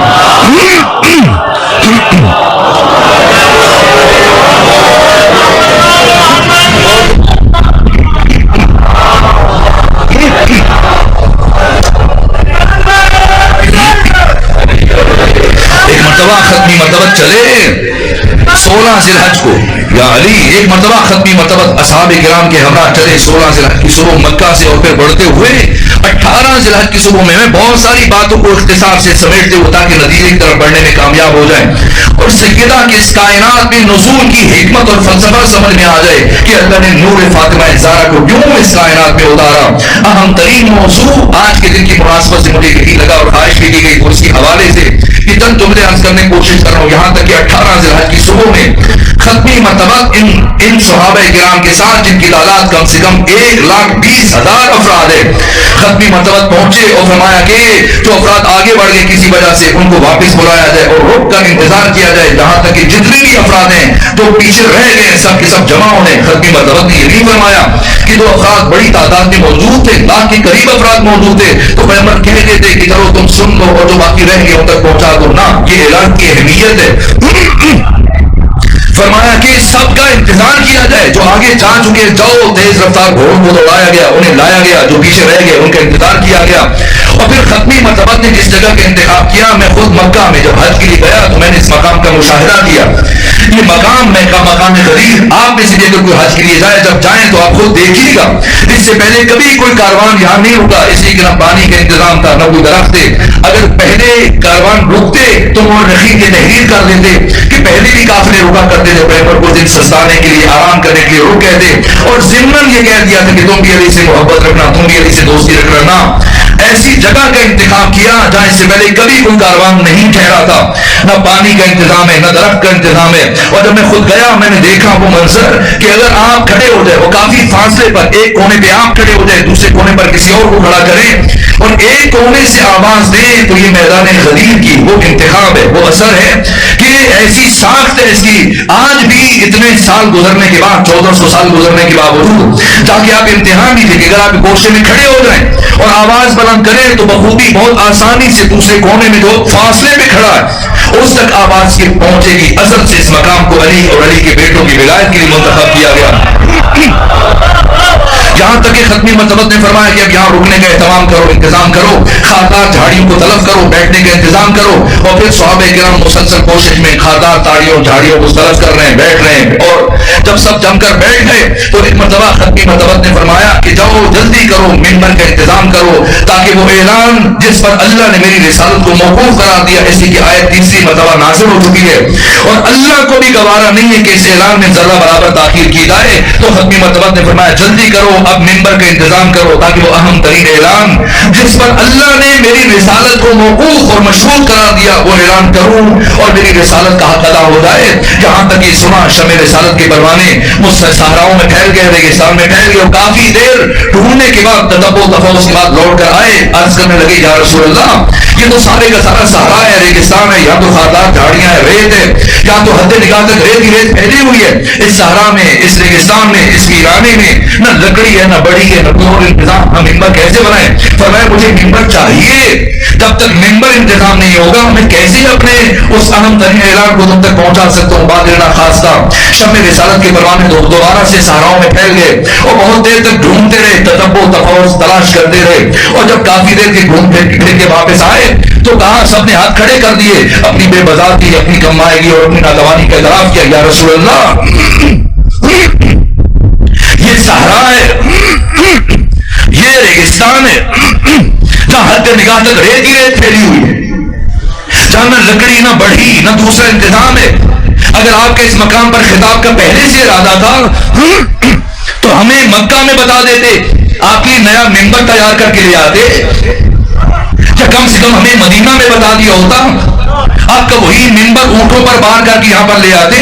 ختمی مرتبہ چلے 16 ذی الحج کو, یا علی ایک مرتبہ ختمی مرتبہ اصحاب کرام کے ہمراہ چلے 16 ذی الحج کی صبح مکہ سے, اور پھر بڑھتے ہوئے 18 ذی الحج کی صبح میں بہت ساری باتوں کو اختصار سے سمیٹتے ہوئے تاکہ نتیجے کی طرف بڑھنے میں کامیاب ہو جائیں, اور سیدہ کی اس کائنات میں نزول کی حکمت اور فلسفہ سمجھ میں آ جائے کہ اللہ نے نور فاطمہ زہرا کو کیوں اس کائنات میں اتارا. اہم ترین موضوع آج کے دن کی مناسبت سے مجھے یہی لگا, اور خواہش بھی کی گئی اس کے حوالے سے کہ چند جملے عرض کرنے کی کوشش کر رہا ہوں. یہاں تک کہ 18 ذی الحج کی صبح میں ختمی مرتبہ ان صحابہ کرام کے ساتھ جن کی تعداد کم سے کم 1,20,000 افراد ہے, ختمی مرتبہ پہنچے اور فرمایا کہ جو افراد آگے بڑھ گئے کسی وجہ سے ان کو واپس بلایا جائے اور رک کر انتظار کیا جائے جہاں تک کہ جتنے بھی افراد ہیں جو پیچھے رہ گئے سب کے سب جمع ہونے. ختمی مرتبہ نے یہ نہیں فرمایا کہ جو افراد بڑی تعداد میں موجود تھے, لاکھ کے قریب افراد موجود تھے, تو پیغمبر کہہ دیتے کہ چلو تم سن لو اور جو باقی رہ گئے ان تک پہنچا دو. نہ, یہ اعلان کی اہمیت ہے. فرمایا کہ سب کا انتظار کیا جائے, جو آگے جا چکے جاؤ, تیز رفتار گھوڑوں کو دوڑایا گیا, انہیں لایا گیا, جو پیچھے رہ گئے ان کا انتظار کیا گیا. اور پھر ختمی مرتبہ نے جس جگہ کا انتخاب کیا, میں خود مکہ میں جب حج کے لیے گیا تو میں نے اس مقام کا مشاہدہ کیا. یہ مقام میں کا مقام غریب, آپ میں سے اگر کوئی حج کے لیے جائے, جب جائیں تو آپ خود دیکھیے گا اس سے پہلے کبھی کوئی کاروان یہاں نہیں رکا, اس لیے کہ نہ پانی کا انتظام تھا, نہ کوئی درخت تھے. اگر پہلے کاروان رکتے تو وہ رخی کے تحریر کر دیتے کہ پہلے بھی قافلے رکا کرتے تھے, پیپر کو دن سستانے کے لیے, آرام کرنے کے لیے رک کہتے, اور ضمن یہ کہہ دیا تھا کہ تم بھی علی سے محبت رکھنا, تم بھی علی سے دوستی رکھنا. نہ, ایسی جگہ کا انتخاب کیا جہاں اس سے پہلے کبھی کوئی کاروان نہیں ٹھہرا تھا, نہ پانی کا انتظام ہے, نہ درخت کا انتظام ہے. اور جب میں خود گیا میں نے دیکھا وہ منظر کہ اگر آپ کھڑے ہو جائے, وہ کافی فاصلے پر, ایک کونے پہ آپ کھڑے ہو جائے, دوسرے کونے پر کسی اور کو کھڑا کریں اور ایک کونے سے آواز دیں, تو یہ میدان غدیر کی وہ انتخاب ہے, وہ اثر ہے کہ ایسی ساخت ہے اس کی. آج بھی اتنے سال گزرنے کے بعد, 1400 سال گزرنے کے باوجود, تاکہ آپ امتحان بھی تھے کہ اگر آپ گوشے میں کھڑے ہو جائیں اور آواز بلند کریں تو بخوبی بہت آسانی سے دوسرے کونے میں جو فاصلے میں کھڑا ہے اس تک آواز کی پہنچے گی. اصل سے اس مقام کو علی اور علی کے بیٹوں کی ولایت کے لیے منتخب کیا گیا. یہاں تک کہ ختمی مرتبت نے فرمایا کہ اب یہاں رکنے کا اہتمام کرو، انتظام کرو، خاردار جھاڑیوں کو طلب کرو، بیٹھنے کا انتظام کرو. اور پھر صحابہ کرام مسلسل کوشش میں خاردار جھاڑیوں کو طلب کر رہے ہیں، بیٹھ رہے ہیں. اور جب سب جم کر بیٹھ گئے تو ایک مرتبہ ختمی مرتبت نے فرمایا کہ جاؤ جلدی کرو، ممبر کا انتظام کرو تاکہ وہ اعلان جس پر اللہ نے میری رسالت کو موقوف قرار دیا، اسی کی آیت تیسری مرتبہ نازل ہو چکی ہے اور اللہ کو بھی گوارا نہیں ہے کہ اس اعلان میں ذرہ برابر تاخیر کی جائے. تو ختمی مرتبت نے فرمایا جلدی کرو، اب ممبر کا انتظام کرو تاکہ وہ اہم ترین اعلان جس پر اللہ نے میری رسالت کو موقوف اور مشروط قرار دیا وہ اعلان کروں اور میری رسالت کا حق ادا ہو جائے. یہاں تک کہ سنا شمع رسالت کے پروانے صحراؤں میں پھیل گئے، ریگستان میں پھیل گئے اور کافی دیر ڈھونڈنے کے بعد تدبر و تفوس کے بعد لوٹ کر آئے. عرض کرنے لگے یا رسول اللہ یہ تو سارے کا سارا صحرا ہے، ریگستان ہے، یا تو خاردار جھاڑیاں ہیں، ریت ہے، یا تو حد نگاہ تک ریت ہی ریت پھیلی ہوئی ہے. اس صحرا میں، اس ریگستان میں، اس ویرانے میں نہ لکڑی ہے، نہ بڑی ہے، نہ کوئی اور انتظام. ہم ممبر کیسے بنائیں؟ فرمایا مجھے ممبر چاہیے. جب تک ممبر انتظام نہیں ہوگا میں کیسے اپنے اس اہم ترین اعلان کو تم تک پہنچا سکتا ہوں. بادرنا خاصہ شمع رسالت کے پروانے دوبارہ سے صحراؤں میں پھیل گئے اور بہت دیر تک ڈھونڈتے رہے، تتبع و تفوس تلاش کرتے رہے. اور جب کافی دیر کے گھوم پھر کے واپس آئے تو کہا سب نے ہاتھ کھڑے کر دیے، اپنی بے بذاتی، اپنی کمائیگی اور اپنی ناتوانی کا اعتراف کیا. یا رسول اللہ یہ صحرا ہے، یہ ریگستان ہے جہاں حد نگاہ تک ریت ہی ریت پھیلی ہوئی ہے، جہاں نہ لکڑی، نہ بڑھی، نہ دوسرا انتظام ہے. اگر آپ کے اس مقام پر خطاب کا پہلے سے ارادہ تھا تو ہمیں مکہ میں بتا دیتے، آپ کی نیا ممبر تیار کر کے لے آتے، یا کم سے کم ہمیں مدینہ میں بتا دیا ہوتا، آپ کا وہی ممبر اونٹوں پر بار کر کے یہاں پر لے آتے.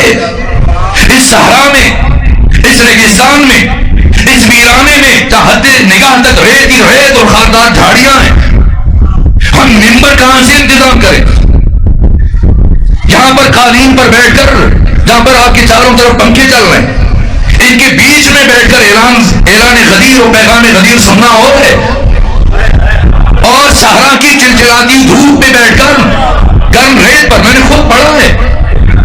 اس صحرا میں، اس ریگستان میں، اس ویرانے میں جہاں حد نگاہ تک ریت ہی ریت اور خاردار جھاڑیاں ہیں، ہم ممبر کہاں سے انتظام کریں؟ یہاں پر قالین پر بیٹھ کر، جہاں پر آپ کے چاروں طرف پنکھے چل رہے ہیں، ان کے بیچ میں بیٹھ کر اعلان غدیر اور پیغام غدیر سننا اور ہے. اور صحرا کی چلچلاتی دھوپ میں بیٹھ کر گرم ریت پر، میں نے خود پڑھا ہے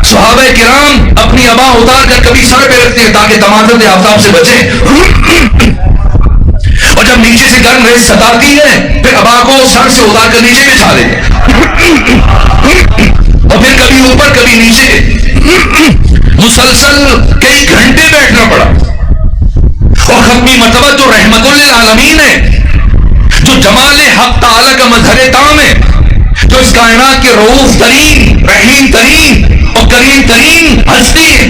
صحابہ کرام اپنی عبا اتار کر کبھی سر پہ رکھتے ہیں تاکہ تمازت آفتاب سے بچیں، اور جب نیچے سے گرم ریت ستاتی ہے پھر عبا کو سر سے اتار کر نیچے بچھا دیتے اور پھر کبھی اوپر کبھی نیچے، مسلسل کئی گھنٹے بیٹھنا پڑا. اور ختمی مرتبہ جو رحمت للعالمین ہے، جو جمال حق تعالی کا مظہر تام ہے، جو اس کائنات کے رؤوف ترین، رحیم ترین اور کریم ترین ہستی ہے،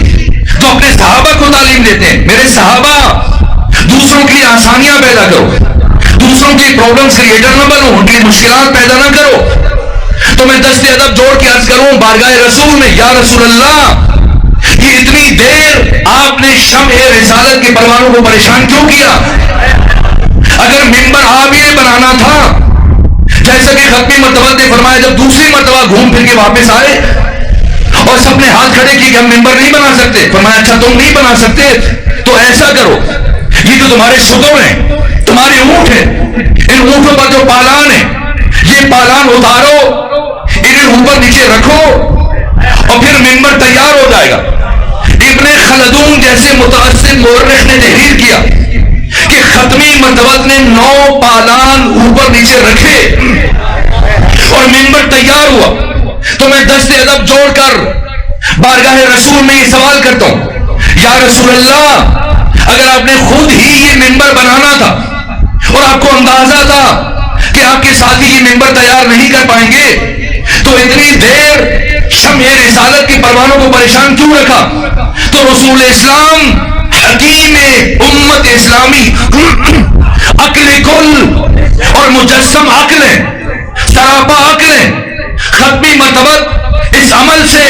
جو اپنے صحابہ کو تعلیم دیتے ہیں. میرے صحابہ دوسروں کے لیے آسانیاں پیدا کرو، دوسروں کی پرابلمز کریٹر نہ بنو، ان کے لیے مشکلات پیدا نہ کرو. تو میں دست ادب جوڑ کے عرض کروں بارگاہ رسول میں، یا رسول اللہ یہ اتنی دیر آپ نے شمع رسالت کے پروانوں کو پریشان کیوں کیا؟ اگر ممبر آپ ہی نے بنانا تھا، جیسا کہ ختمی مرتبہ نے فرمایا جب دوسری مرتبہ گھوم پھر کے واپس آئے اور سب نے ہاتھ کھڑے کیے کہ ہم ممبر نہیں بنا سکتے. فرمایا اچھا تم نہیں بنا سکتے تو ایسا کرو، یہ تو تمہارے شتر ہیں، تمہارے اونٹ ہیں، ان اونٹوں پر جو پالان ہے یہ پالان اتارو، انہیں اوپر نیچے رکھو اور پھر ممبر تیار ہو جائے گا. ابن خلدون جیسے متعصب مورخ نے تحریر کیا کہ ختمی مرتبہ نے 9 پالان اوپر نیچے رکھے اور ممبر تیار ہوا. تو میں دست ادب جوڑ کر بارگاہ رسول میں یہ سوال کرتا ہوں، یا رسول اللہ اگر آپ نے خود ہی یہ ممبر بنانا تھا اور آپ کو اندازہ تھا کہ آپ کے ساتھی یہ ممبر تیار نہیں کر پائیں گے تو اتنی دیر شمع رسالت کے پروانوں کو پریشان کیوں رکھا؟ تو رسول اسلام حکیم امت اسلامی، عقل کل اور مجسم عقل ہے، سراپا عقل ہے، ختمی مرتبہ اس عمل سے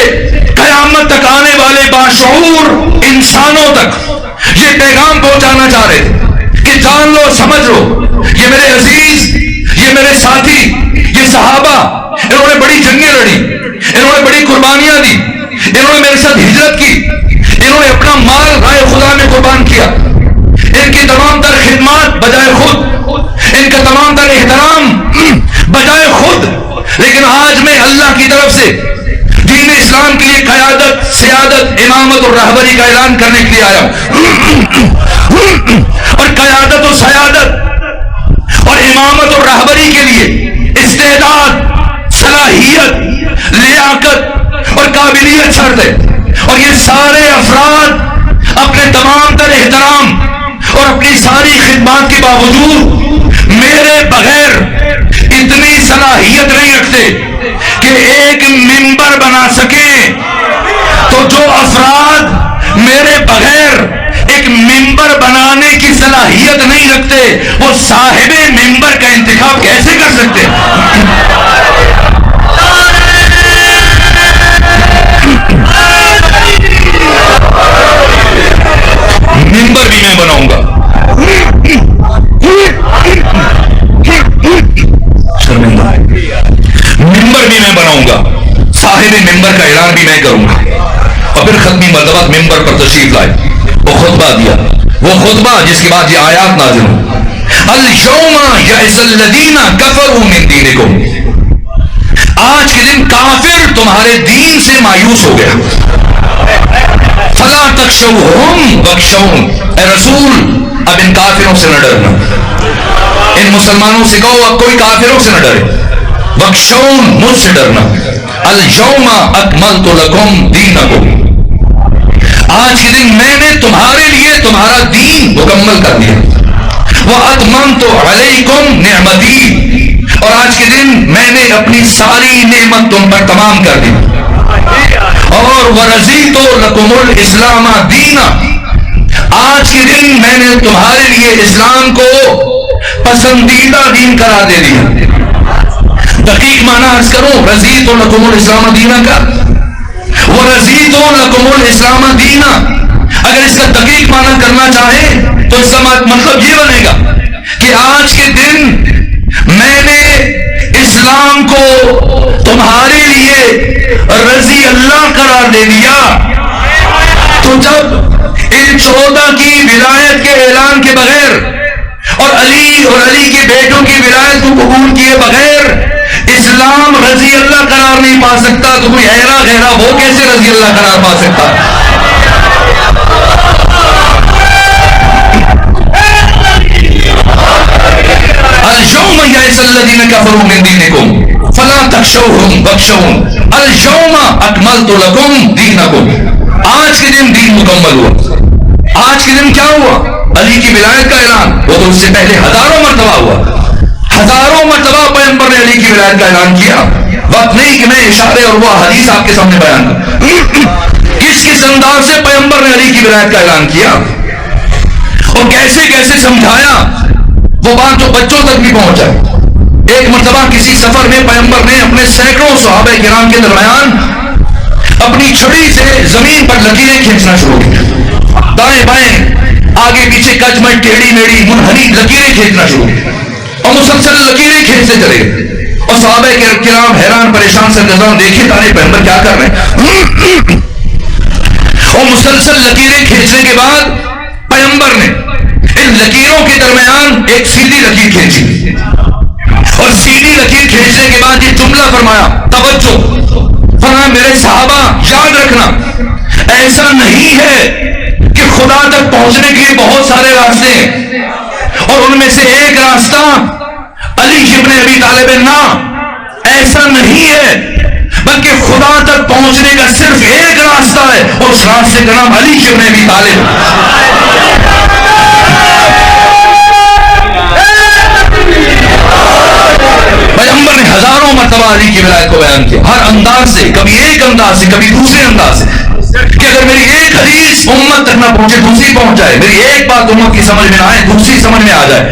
قیامت تک آنے والے باشعور انسانوں تک یہ پیغام پہنچانا چاہ رہے تھے کہ جان لو، سمجھ لو، یہ میرے عزیز، یہ میرے ساتھی، یہ صحابہ، انہوں نے بڑی جنگیں لڑی، انہوں نے بڑی قربانیاں دی، انہوں نے میرے ساتھ ہجرت کی، انہوں نے اپنا مال رائے خدا میں قربان کیا. ان کی تمام تر خدمات بجائے خود، ان کا تمام تر احترام بجائے خود، لیکن آج میں اللہ کی طرف سے دین اسلام کے لیے قیادت، سیادت، امامت اور رہبری کا اعلان کرنے کے لیے آیا ہوں اور قیادت و سیادت اور امامت و رہبری کے لیے استعداد، صلاحیت، لیاقت اور قابلیت شرط ہے، اور یہ سارے افراد اپنے تمام تر احترام اور اپنی ساری خدمات کے باوجود میرے بغیر اتنی صلاحیت نہیں رکھتے کہ ایک ممبر بنا سکیں۔ تو جو افراد میرے بغیر ایک ممبر بنانے کی صلاحیت نہیں رکھتے، وہ صاحب ممبر کا انتخاب کیسے کر سکتے؟ ممبر بھی میں بناؤں گا، شرمندہ ہے، ممبر بھی میں بناؤں گا، صاحب ممبر کا اعلان بھی میں کروں گا۔ اور پھر ختمی مرتبہ ممبر پر تشریف لائے، وہ خطبہ دیا، وہ خطبہ جس کے بعد یہ آیات نازل ہوں، اليوم یئس الذین کفروا من دینکم، آج کے دن کافر تمہارے دین سے مایوس ہو گیا، فلا تخشوہم واخشون، اے رسول اب ان کافروں سے نہ ڈرنا، ان مسلمانوں سے کہو اب کوئی کافروں سے نہ ڈرے، واخشون مجھ سے ڈرنا، اليوم اکملت لکم دینکم، آج کے دن میں نے تمہارے لیے تمہارا دین مکمل کر دیا، واتممت علیکم نعمتی، اور آج کے دن میں نے اپنی ساری نعمت تم پر تمام کر دی، اور ورضیت لکم الاسلام دینا، آج کے دن میں نے تمہارے لیے اسلام کو پسندیدہ دین قرار دے دیا۔ دقیق معنی عرض کروں رضیت لکم الاسلام دینا کا، ورضیت لکم الاسلام دینا، اگر اس کا دقیق معنی کرنا چاہے تو اس کا مطلب یہ بنے گا کہ آج کے دن میں نے اسلام کو تمہارے لیے رضی اللہ قرار دے دیا۔ تو جب ان 14 کی ولایت کے اعلان کے بغیر اور علی کے بیٹوں کی ولایت کو قبول کیے بغیر اسلام رضی اللہ قرار نہیں پا سکتا، تو کوئی ایرا غیرہ وہ کیسے رضی اللہ قرار پا سکتا؟ اليوم یئس الذین کفروا من دینکم فلا تخشوہم واخشون اليوم اکملت لکم دینکم، آج کے دن دین مکمل ہوا۔ آج کے دن کیا ہوا؟ علی کی ولایت کا اعلان، وہ تو اس سے پہلے ہزاروں مرتبہ ہوا، ہزاروں مرتبہ پیغمبر نے علی کی ولایت کا اعلان کیا۔ وقت نہیں کہ میں اشارے اور وہ حدیث آپ کے سامنے بیان کروں، کس انداز سے پیغمبر نے علی کی ولایت کا اعلان کیا اور کیسے کیسے سمجھایا، وہ بات جو بچوں تک بھی پہنچا۔ ایک مرتبہ کسی سفر میں پیغمبر نے اپنے سینکڑوں صحابہ کرام کے درمیان اپنی چھڑی سے زمین پر لکیریں کھینچنا شروع کی، دائیں بائیں آگے پیچھے کچ مچ ٹیڑھی میڑھی منحنی لکیریں کھینچنا شروع کی، اور مسلسل لکیریں کھینچتے چلے، اور صحابہ کرام حیران پریشان سرگرداں، دیکھیں تانے پیغمبر کیا کر رہے ہیں۔ اور مسلسل لکیریں کھینچنے کے بعد پیغمبر نے ان لکیروں کے درمیان ایک سیدھی لکیر کھینچی، اور سیدھی لکیر کھینچنے کے بعد یہ جملہ فرمایا، توجہ فرمایا میرے صحابہ یاد رکھنا، ایسا نہیں ہے کہ خدا تک پہنچنے کے لیے بہت سارے راستے ہیں اور ان میں سے ایک راستہ علی ابن ابی طالب، نہ ایسا نہیں ہے، بلکہ خدا تک پہنچنے کا صرف ایک راستہ ہے، اور اس راستے کا نام علی ابن ابی طالب۔ پیغمبر نے ہزاروں مرتبہ علی کی ولایت کو بیان کیا، ہر انداز سے، کبھی ایک انداز سے، کبھی دوسرے انداز سے، کہ اگر میری ایک حدیث امت تک نہ پہنچے دوسری پہنچ جائے، میری ایک بات امت کی سمجھ میں نہ آئے دوسری سمجھ میں آ جائے۔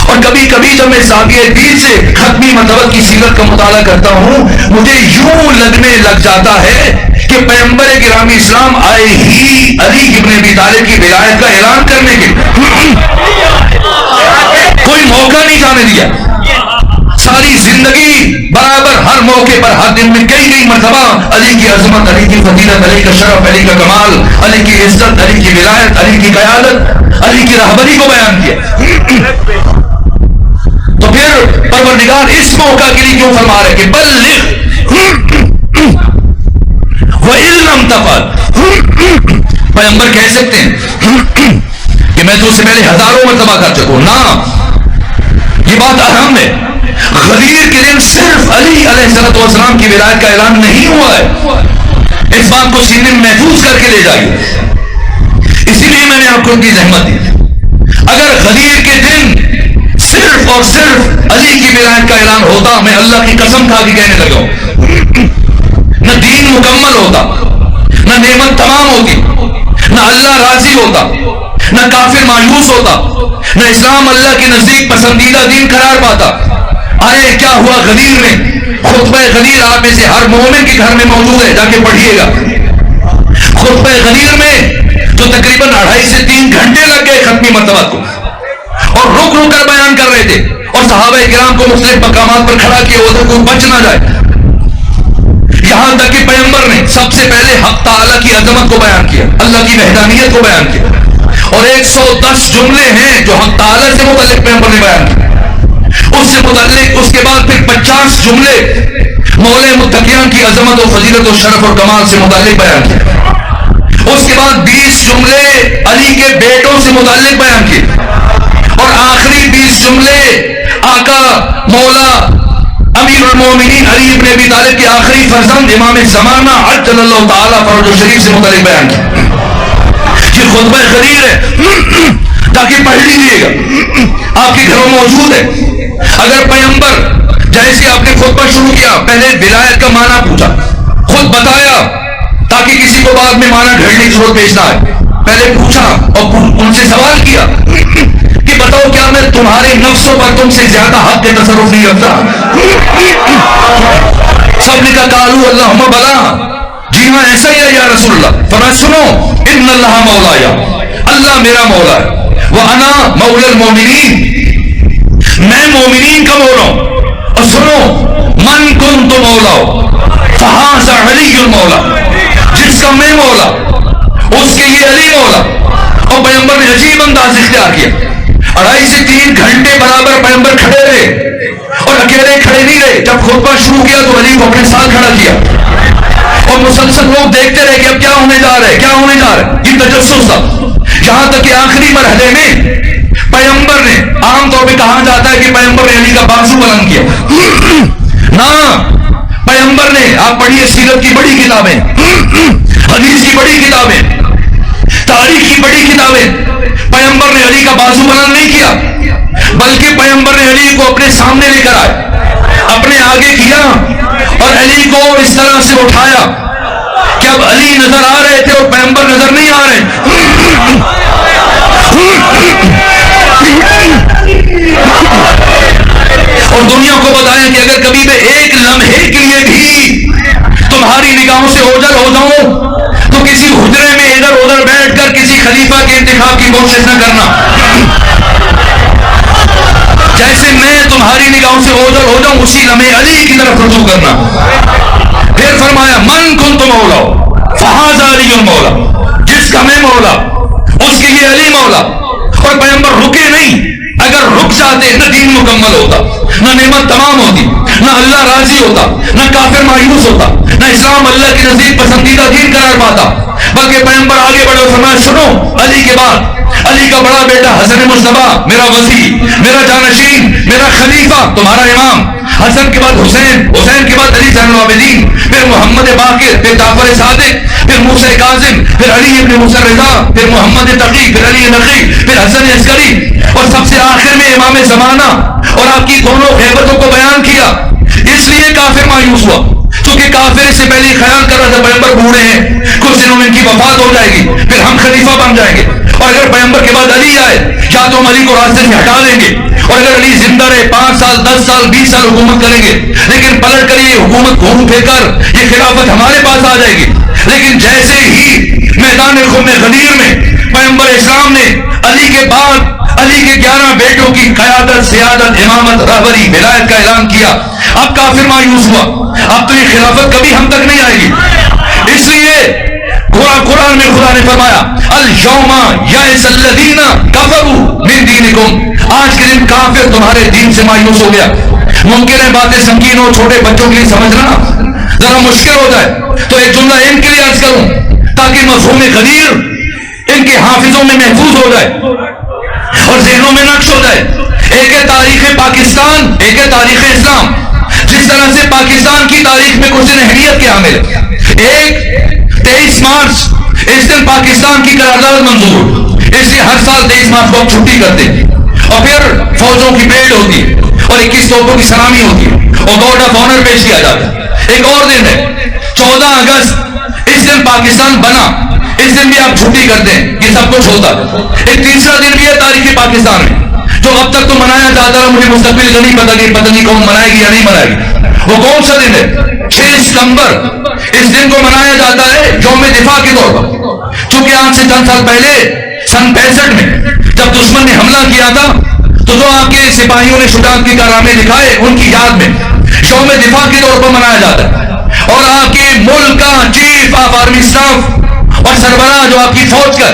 اور کبھی کبھی جب میں زاویہ دید سے ختمی مرتبہ کی سیرت کا مطالعہ کرتا ہوں، مجھے یوں لگنے لگ جاتا ہے کہ پیغمبر گرامی اسلام آئے ہی علی ابن ابی طالب کی ولایت کا اعلان کرنے کے، کوئی موقع نہیں جانے دیا، ساری زندگی برابر ہر موقع پر ہر دن میں کئی مرتبہ علی کی عظمت، علی کی فضیلت، علی کا شرف، علی کا کمال، علی کی عزت، علی کی ولایت، علی کی قیادت، علی کی رہبری کو بیان کیا۔ تو پھر پروردگار اس موقع کے لیے کیوں فرما رہے کہ بلغ وَإِن لَّمْ تَفْعَلْ، پیغمبر کہہ سکتے ہیں کہ میں تو اس سے پہلے ہزاروں مرتبہ کر چکوں. نہ، یہ بات اہم ہے. غدیر کے دن صرف علی علیہ السلام کی ولایت کا اعلان نہیں ہوا ہے. اس بات کو سینے میں محفوظ کر کے لے جائیے. اسی لیے میں نے آپ کو ان کی زحمت دی. اگر غدیر کے دن صرف اور صرف علی کی ولایت کا اعلان ہوتا، میں اللہ کی قسم کھا کے کہنے لگا ہوں، نہ دین مکمل ہوتا، نہ نعمت تمام ہوتی، نہ اللہ راضی ہوتا، نہ کافر مایوس ہوتا، نہ اسلام اللہ کے نزدیک پسندیدہ دین قرار پاتا. آئے کیا ہوا غدیر میں؟ خطبہ غدیر آپ میں سے ہر مومن کے گھر میں موجود ہے، جا کے پڑھیے گا. خطبہ غدیر میں جو تقریباً 2.5 سے 3 گھنٹے لگ گئے ختمی مرتبہ کو، اور رک رک کر بیان کر رہے تھے، اور صحابہ کرام کو مختلف مقامات پر کھڑا کیا ادھر کوئی بچ نہ جائے. یہاں تک کہ پیغمبر نے سب سے پہلے حق تعالیٰ کی عظمت کو بیان کیا، اللہ کی وحدانیت کو بیان کیا، اور 110 جملے ہیں جو حق تعالیٰ سے متعلق پیغمبر نے بیان کیا. اس سے متعلق اس کے بعد پھر 50 جملے مولا متقیان کی عظمت و فضیلت و شرف اور کمال سے متعلق بیان کیا. اس کے بعد 20 جملے علی کے بیٹوں سے متعلق بیان کیے، اور آخری 20 جملے آقا مولا امیر المومنین علی ابن ابی طالب کے آخری فرزند امام زمانہ عجل اللہ تعالیٰ فرج شریف سے متعلق بیان کیا. یہ خطبہ غدیر ہے، تاکہ پڑھ لیجیے گا، آپ کے گھروں موجود ہے. اگر پیغمبر جیسے آپ نے خطبہ شروع کیا پہلے ولایت کا معنی پوچھا، خود بتایا تاکہ کسی کو بعد میں معنی گھڑنے کی ضرورت پیش نہ آئے. پہلے پوچھا اور ان سے سوال کیا کہ بتاؤ کیا میں تمہارے نفسوں پر تم سے زیادہ حق کے تصرف نہیں رکھتا؟ سب نے کہا قالوا اللہم بلا، جی ہاں ایسا ہی ہے یا رسول اللہ. فرمایا سنو، ان اللہ مولایا، اللہ میرا مولا ہے، وانا مولا المومنین، میں مومنین کا مولا ہوں. اور سنو، من کنت مولا فہذا علی المولا، جس کا میں مولا اس کے یہ علی مولا. اور پیغمبر نے عجیب انداز اختیار کیا. 2.5 سے 3 گھنٹے برابر پیغمبر کھڑے رہے، اور اکیلے کھڑے نہیں رہے. جب خطبہ شروع کیا تو علی کو اپنے ساتھ کھڑا کیا، اور مسلسل لوگ دیکھتے رہے کہ اب کیا ہونے جا رہا ہے، کیا ہونے جا رہا ہے. یہ تجسس تھا. یہاں تک کہ آخری مرحلے میں پیغمبر نے، عام طور پہ کہا جاتا ہے کہ پیغمبر نے علی کا بازو بلند کیا. نہ، پیغمبر نے، آپ پڑھیے سیرت کی بڑی کتابیں، حدیث کی بڑی کتابیں، تاریخ کی بڑی کتابیں، پیغمبر نے علی کا بازو بلند نہیں کیا، بلکہ پیغمبر نے علی کو اپنے سامنے لے کر آئے، اپنے آگے کیا، اور علی کو اس طرح سے اٹھایا کہ اب علی نظر آ رہے تھے اور پیغمبر نظر نہیں آ رہے. اور دنیا کو بتایا کہ اگر کبھی میں ایک لمحے کے لیے بھی تمہاری نگاہوں سے اوجھل ہو جاؤں تو کسی حجرے میں ادھر ادھر بیٹھ کر کسی خلیفہ کے انتخاب کی کوشش نہ کرنا. جیسے میں تمہاری نگاہوں سے اوجھل ہو جاؤں اسی لمحے علی کی طرف رجوع کرنا. پھر فرمایا من کنت مولا فہذا علی المولا، جس کا میں مولا اس کے یہ علی مولا. اور پیغمبر رکے نہیں. اگر رک جاتے نہ دین مکمل ہوتا، نہ نعمت تمام ہوتی، نہ اللہ راضی ہوتا، نہ کافر مایوس ہوتا، نہ اسلام اللہ کے نزدیک پسندیدہ دین قرار پاتا. بلکہ پیغمبر آگے بڑھے اور فرمایا سنو، علی کے بعد علی کا بڑا بیٹا حسن مصطفیٰ، میرا وزیر، میرا جانشین، میرا خلیفہ، تمہارا امام. حسن کے بعد حسین، حسین کے بعد علی زین العابدین، پھر محمد باقر، پھر جعفر صادق، پھر موسیٰ کاظم، پھر علی ابن موسیٰ رضا، پھر محمد تقی، پھر علی نقی، پھر حسن عسکری، اور سب سے آخر میں امام زمانہ. اور آپ کی دونوں غیبتوں کو بیان کیا. اس لیے کافر مایوس ہوا، کیونکہ کافر اس سے پہلے خیال کر رہا تھا پیغمبر بوڑھے ہیں، کچھ دنوں میں ان کی وفات ہو جائے گی، پھر ہم خلیفہ بن جائیں گے، اور اگر پیغمبر کے بعد علی آئے یا تو ہم علی کو راستے سے ہٹا دیں گے، اور اگر علی زندہ رہے 5 سال 10 سال 20 سال حکومت کریں گے، لیکن پلٹ کر یہ حکومت گھوم پھر کر یہ خلافت ہمارے پاس آ جائے گی. لیکن جیسے ہی میدان خم غدیر میں پیغمبر اسلام نے علی کے بعد علی کے 11 بیٹوں کی قیادت، سیادت، امامت، رہبری، ولایت کا اعلان کیا، اب کافر مایوس ہوا. اب تو یہ خلافت کبھی ہم تک نہیں آئے گی. اس لیے قرآن میں خدا نے فرمایا الیوم یئس الذین کفروا من دینکم، آج کے دن کافر تمہارے دین سے مایوس ہو گیا. ممکن ہے باتیں سنگین ہو، چھوٹے بچوں کے لیے سمجھنا ذرا مشکل ہو جائے، تو ایک جملہ ان کے لیے عرض کروں تاکہ مفہوم غدیر ان کے حافظوں میں محفوظ ہو جائے اور ذہنوں میں نقش ہو جائے. ایک ہے تاریخ پاکستان، ایک ہے تاریخ اسلام. جس طرح سے پاکستان کی تاریخ میں کچھ اہمیت کے حامل ہے. ایک 23 مارچ اس دن پاکستان کی قرارداد منظور، اس لیے ہر سال 23 مارچ کو ہم چھٹی کرتے ہیں اور پھر فوجوں کی پریڈ ہوتی ہے اور 21 توپوں کی سلامی ہوتی ہے اور گارڈ آف آنر پیش کیا جاتا ہے. ایک اور دن ہے 14 اگست، اس دن پاکستان بنا، اس دن بھی آپ چھٹی کرتے ہیں، یہ سب کچھ ہوتا ہے. ایک تیسرا دن بھی ہے تاریخ پاکستان میں جو اب تک تو منایا جاتا ہے، مجھے مستقبل کا نہیں پتہ نہیں کون منائے گی یا نہیں منائے گی. وہ کون سا دن ہے؟ 6 ستمبر. اس دن کو منایا جاتا ہے یوم دفاع کے طور پر، چونکہ آج سے چند سال پہلے سن 65 میں جب دشمن نے حملہ کیا تھا تو جو آپ کے سپاہیوں نے شجاعت کے کارنامے دکھائے ان کی یاد میں یوم دفاع کے طور پر منایا جاتا ہے. اور آپ کے ملک کا چیف آف آرمی اسٹاف اور سربراہ جو آپ کی فوج کا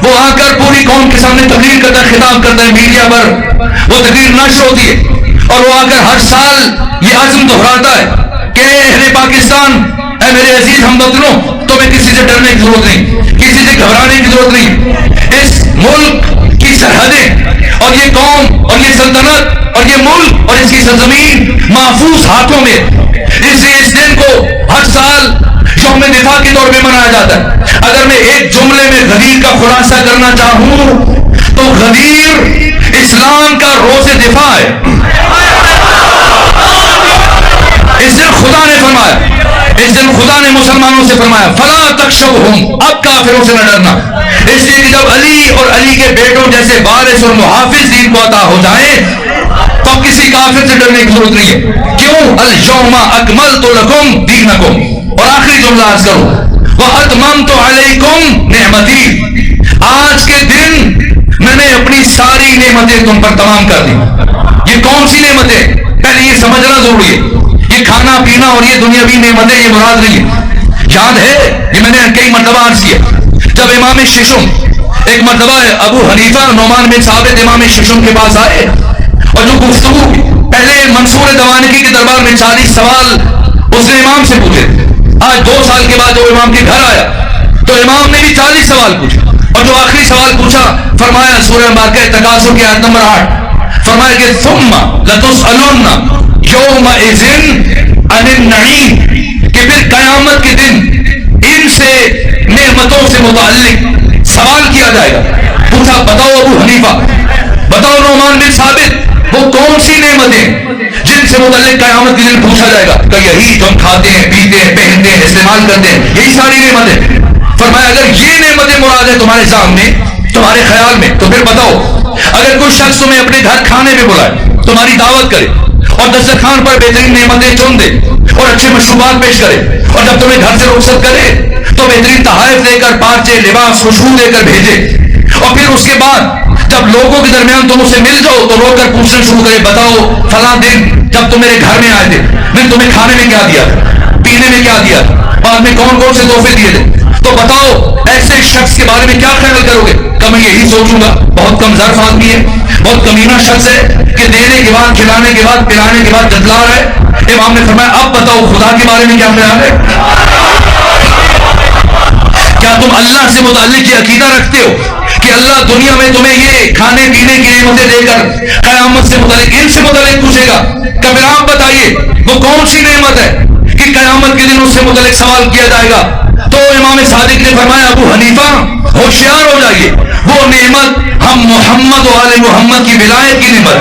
وہ آ کر پوری قوم کے سامنے تقریر کرتا ہے، خطاب کرتا ہے میڈیا پر، وہ تقریر نشر ہوتی ہے اور وہ آ کر ہر سال یہ عزم دہراتا ہے کہ اہل پاکستان، اے میرے عزیز ہم وطنوں، تمہیں کسی سے ڈرنے کی ضرورت نہیں، کسی سے گھبرانے کی ضرورت نہیں. اس ملک کی سرحدیں اور یہ قوم اور یہ سلطنت اور یہ ملک اور اس کی سرزمین محفوظ ہاتھوں میں. اس لیے اس دن کو ہر سال یوم دفاع کے طور پہ منایا جاتا ہے. اگر میں ایک جملے میں غدیر کا خلاصہ کرنا چاہوں تو غدیر اسلام کا روز دفاع ہے. اس دن خدا نے فرمایا، اس دن خدا نے مسلمانوں سے فرمایا فلا تخشوہم، اب کافروں سے نہ ڈرنا. اس لیے کہ جب علی اور علی کے بیٹوں جیسے وارث اور محافظ دین کو عطا ہو جائیں تو کسی کافر سے ڈرنے کی ضرورت نہیں ہے. کیوں؟ اليوم اکملت لکم دینکم. اور آخری جملہ عرض کروں واتممت علیکم نعمتی، آج کے دن میں نے اپنی ساری نعمتیں تم پر تمام کر دی. یہ کون سی نعمتیں؟ پہلے یہ سمجھنا ضروری ہے. یہ کھانا پینا اور یہ دنیاوی نعمتیں یہ مراد نہیں ہے. یاد ہے یہ میں نے کئی مرتبہ عرض کیا، جب امام ششم ایک مرتبہ ابو حنیفہ نعمان بن ثابت امام ششم کے پاس آئے اور جو گفتگو کی، پہلے منصور دوانکی کے دربار میں 40 سوال اس نے امام سے پوچھے. آج 2 سال کے بعد جو امام کے گھر آیا تو امام نے بھی 40 سوال پوچھے اور جو آخری سوال پوچھا فرمایا سورہ مبارکہ تکاثر کی آیت نمبر 8، فرمایا کہ ثم لتسألن یومئذ عن النعیم، کہ پھر قیامت کے دن ان سے نعمتوں سے متعلق سوال کیا جائے گا. پوچھا بتاؤ ابو حنیفہ، بتاؤ نعمان بن ثابت، وہ کون سی نعمتیں جن سے متعلق قیامت کے دن پوچھا جائے گا؟ کہ یہی جو ہم کھاتے ہیں، پیتے ہیں، پہنتے ہیں، استعمال کرتے ہیں، یہی ساری نعمتیں. فرمایا اگر یہ نعمتیں مراد ہے تمہارے سامنے، تمہارے خیال میں، تو پھر بتاؤ اگر کوئی شخص تمہیں اپنے گھر کھانے میں بلائے، تمہاری دعوت کرے اور دسترخوان پر بہترین نعمتیں چن دے اور اچھے مشروبات پیش کرے اور جب تمہیں گھر سے رخصت کرے تو بہترین تحائف دے کر، پارچے، لباس، خوشبو دے کر بھیجے اور پھر اس کے بعد جب لوگوں کے درمیان تم اسے مل جاؤ تو رو کر پوچھنا شروع کرے بتاؤ فلاں دن جب تم میرے گھر میں آئے تھے میں تمہیں کھانے میں کیا دیا تھا، پینے میں کیا دیا تھا، بعد میں کون کون سے تحفے دیے تھے، تو بتاؤ ایسے شخص کے بارے میں کیا خیال کرو گے؟ کہ میں یہی سوچوں گا بہت کم ظرف آدمی ہے، بہت کمینہ شخص ہے کہ دینے کے بعد، کھلانے کے بعد، پلانے کے بعد جتلا رہا ہے. امام نے فرمایا اب بتاؤ خدا کے بارے میں کیا خیال ہے؟ کیا تم اللہ سے متعلق یہ عقیدہ رکھتے ہو کہ اللہ دنیا میں تمہیں یہ کھانے پینے کی نعمتیں دے کر قیامت سے متعلق ان سے متعلق پوچھے گا؟ کہ پھر آپ بتائیے وہ کون سی نعمت ہے کہ قیامت کے دن اس سے متعلق سوال کیا جائے گا؟ تو امام صادق نے فرمایا ابو حنیفہ ہوشیار ہو جائیے، وہ نعمت ہم محمد و آل محمد کی ولایت کی نعمت،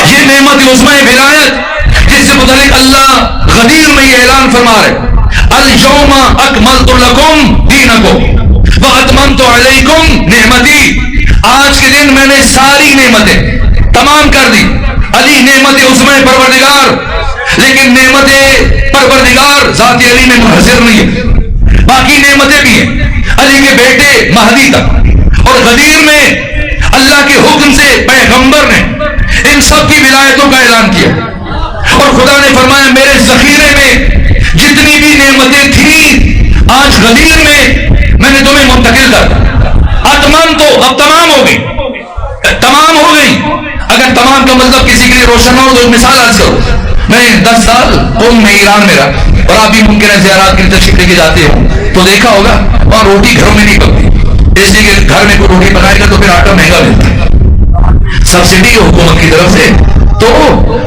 یہ نعمت عظمی ولایت جس سے متعلق اللہ غدیر میں یہ اعلان فرما رہے اليوم اکملت لکم دینکم واتممت علیکم نعمتی، آج کے دن میں نے ساری نعمتیں تمام کر دی. علی نعمت عظمی پروردگار، لیکن نعمت پروردگار ذات علی میں منحصر نہیں ہے، باقی نعمتیں بھی ہیں علی کے بیٹے مہدی تک. اور غدیر میں اللہ کے حکم سے پیغمبر نے ان سب کی ولایتوں کا اعلان کیا اور خدا نے فرمایا میرے ذخیرے میں جتنی بھی نعمتیں تھیں آج غدیر میں نے تمہیں منتقل کر دیا. اتمام تو اب تمام ہو گئی، تمام ہو گئی. اگر تمام کا مطلب کسی کے لیے روشن ہو تو مثال عرض کرو، میں 10 سال قوم میں ایران میں رہا، اور آپ بھی ممکن ہے زیارات کی تشریف لے کے جاتے ہو تو دیکھا ہوگا وہاں روٹی گھروں میں نہیں پکتی، اس لیے کہ گھر میں کوئی روٹی بنائے گا تو پھر آٹا مہنگا ملتا ہے، سبسڈی ہے حکومت کی طرف سے، تو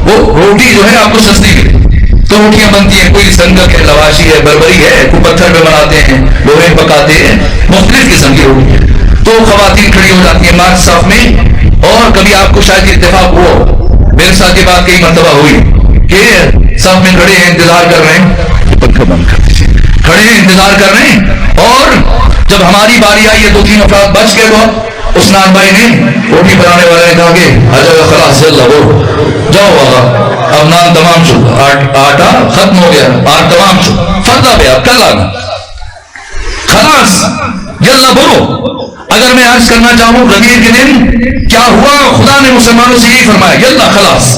وہ روٹی جو ہے آپ کو سستی ملے تو روٹیاں بنتی ہیں، کوئی سنگت ہے، لواشی ہے، بربری ہے، کوئی پتھر پہ بناتے ہیں، لوہے پکاتے ہیں، مختلف قسم کی روٹی ہے، تو خواتین کھڑی ہو جاتی ہیں مارچ صف میں، اور کبھی آپ کو شاید اتفاق ہو، میرے ساتھ یہ بات کئی مرتبہ ہوئی کہ صف میں کھڑے ہیں، انتظار کر رہے ہیں، پنکھا بند کر دیجیے، کھڑے ہیں انتظار کر رہے ہیں، اور جب ہماری باری آئی ہے 2-3 افراد بچ گئے تو عثمان بھائی نے روٹی بنانے والے نے کہا کہ اجا خلاص جل لگو جاؤ بابا اب نان تمام چکا، آٹا ختم ہو گیا، آٹا تمام چکا، فتح پہ اب کل آنا خلاص یلا بولو۔ اگر میں عرض کرنا چاہوں غدیر کے دن کیا ہوا، خدا نے مسلمانوں سے یہی فرمایا یلا خلاص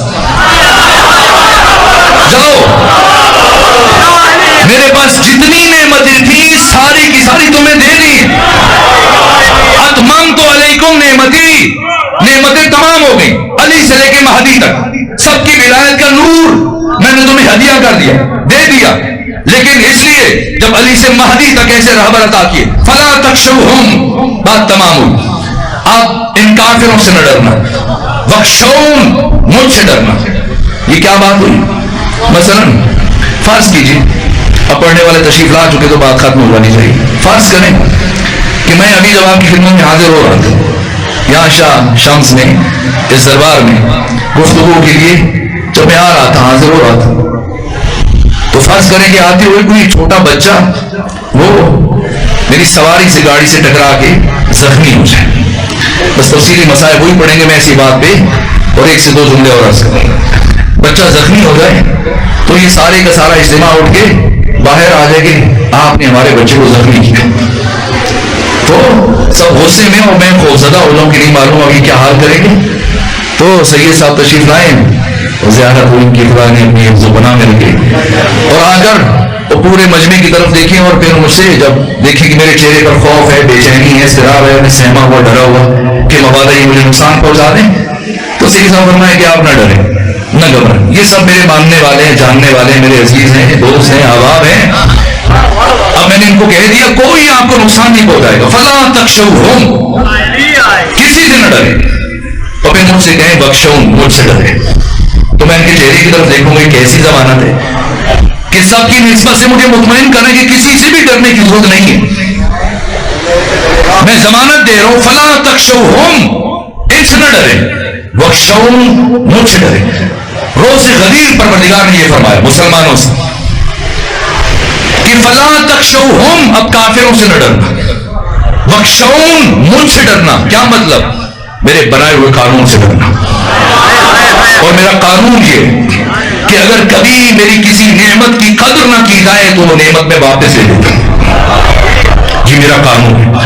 جاؤ، میرے پاس جتنی نعمتیں تھیں ساری کی ساری تمہیں دے دی، اتممت علیکم نعمتی، نعمتیں تمام ہو گئی، علی سے لے کے مہدی تک سب کی ولایت کا نور میں نے تمہیں ہدیہ کر دیا، دے دیا، لیکن اس لیے جب علی سے مہدی تک ایسے رہبر عطا کیے، فلا تخشوہم، بات تمام ہوئی، آپ ان کافروں سے نہ ڈرنا، وخشون، مجھ سے ڈرنا۔ یہ کیا بات ہوئی؟ مثلا فرض کیجیے، اب پڑھنے والے تشریف لا چکے تو بات ختم ہو جانی چاہیے، فرض کریں کہ میں ابھی جب آپ کی خدمت میں حاضر ہو رہا تھا یہاں شاہ شمس میں اس دربار میں گفتگو کے لیے، جب میں آ رہا تھا حاضر ہو رہا تھا تو فرض کریں کہ آتے ہوئے کوئی چھوٹا بچہ وہ میری سواری سے گاڑی سے ٹکرا کے زخمی ہو جائے، بس تفصیلی مسائل وہی پڑھیں گے میں اسی بات پہ، اور 1 سے 2 جملے اور عرض کریں گے۔ بچہ زخمی ہو جائے تو یہ سارے کا سارا اجتماع اٹھ کے باہر آ جائے کہ آپ نے ہمارے بچے کو زخمی کیا، تو سب غصے میں، اور میں خوفزدہ ہو جاؤں کہ نہیں معلوم ابھی کیا حال کریں گے، تو سید صاحب تشریف لائیں اور زیارت ہوئی ان کی، خدا نے اپنی حفظ و پناہ میں رکھے، اور آ کر وہ پورے مجمع کی طرف دیکھیں، اور پھر مجھ سے جب دیکھیں کہ میرے چہرے پر خوف ہے، بے چینی ہے، اضطراب ہے، میں سہما ہوا ڈرا ہوا کہ مبادہ یہ مجھے نقصان پہنچا دیں، تو سید صاحب فرمایا کہ آپ نہ ڈریں، نہ گھبرائیں، یہ سب میرے ماننے والے ہیں، جاننے والے ہیں، میرے عزیز ہیں، دوست ہیں، احباب ہیں، اب میں نے ان کو کہہ دیا کوئی آپ کو نقصان نہیں پہنچائے گا، فلا تخشوہم، کسی سے نہ ڈریں، اور پھر مجھ سے کہیں بخشون، مجھ سے ڈریں، تو میں ان کے چہرے کی طرف دیکھوں گا کیسی ضمانت ہے کہ سب کی نسبت سے مجھے مطمئن کریں کہ کسی سے بھی ڈرنے کی ضرورت نہیں ہے، میں ضمانت دے رہا ہوں، فلا تخشوہم، ان سے نہ ڈریں، بخشون، مجھ سے ڈریں۔ روز غدیر پروردگار نے یہ فرمایا مسلمانوں سے کہ فلا تخشوہم، اب کافروں سے نہ ڈرنا، بخشون، مجھ سے ڈرنا، کیا مطلب؟ میرے بنائے ہوئے قانون سے ڈرنا، اور میرا قانون یہ کہ اگر کبھی میری کسی نعمت کی قدر نہ کی جائے تو وہ نعمت میں واپس لے لیتا ہوں، یہ میرا قانون ہے،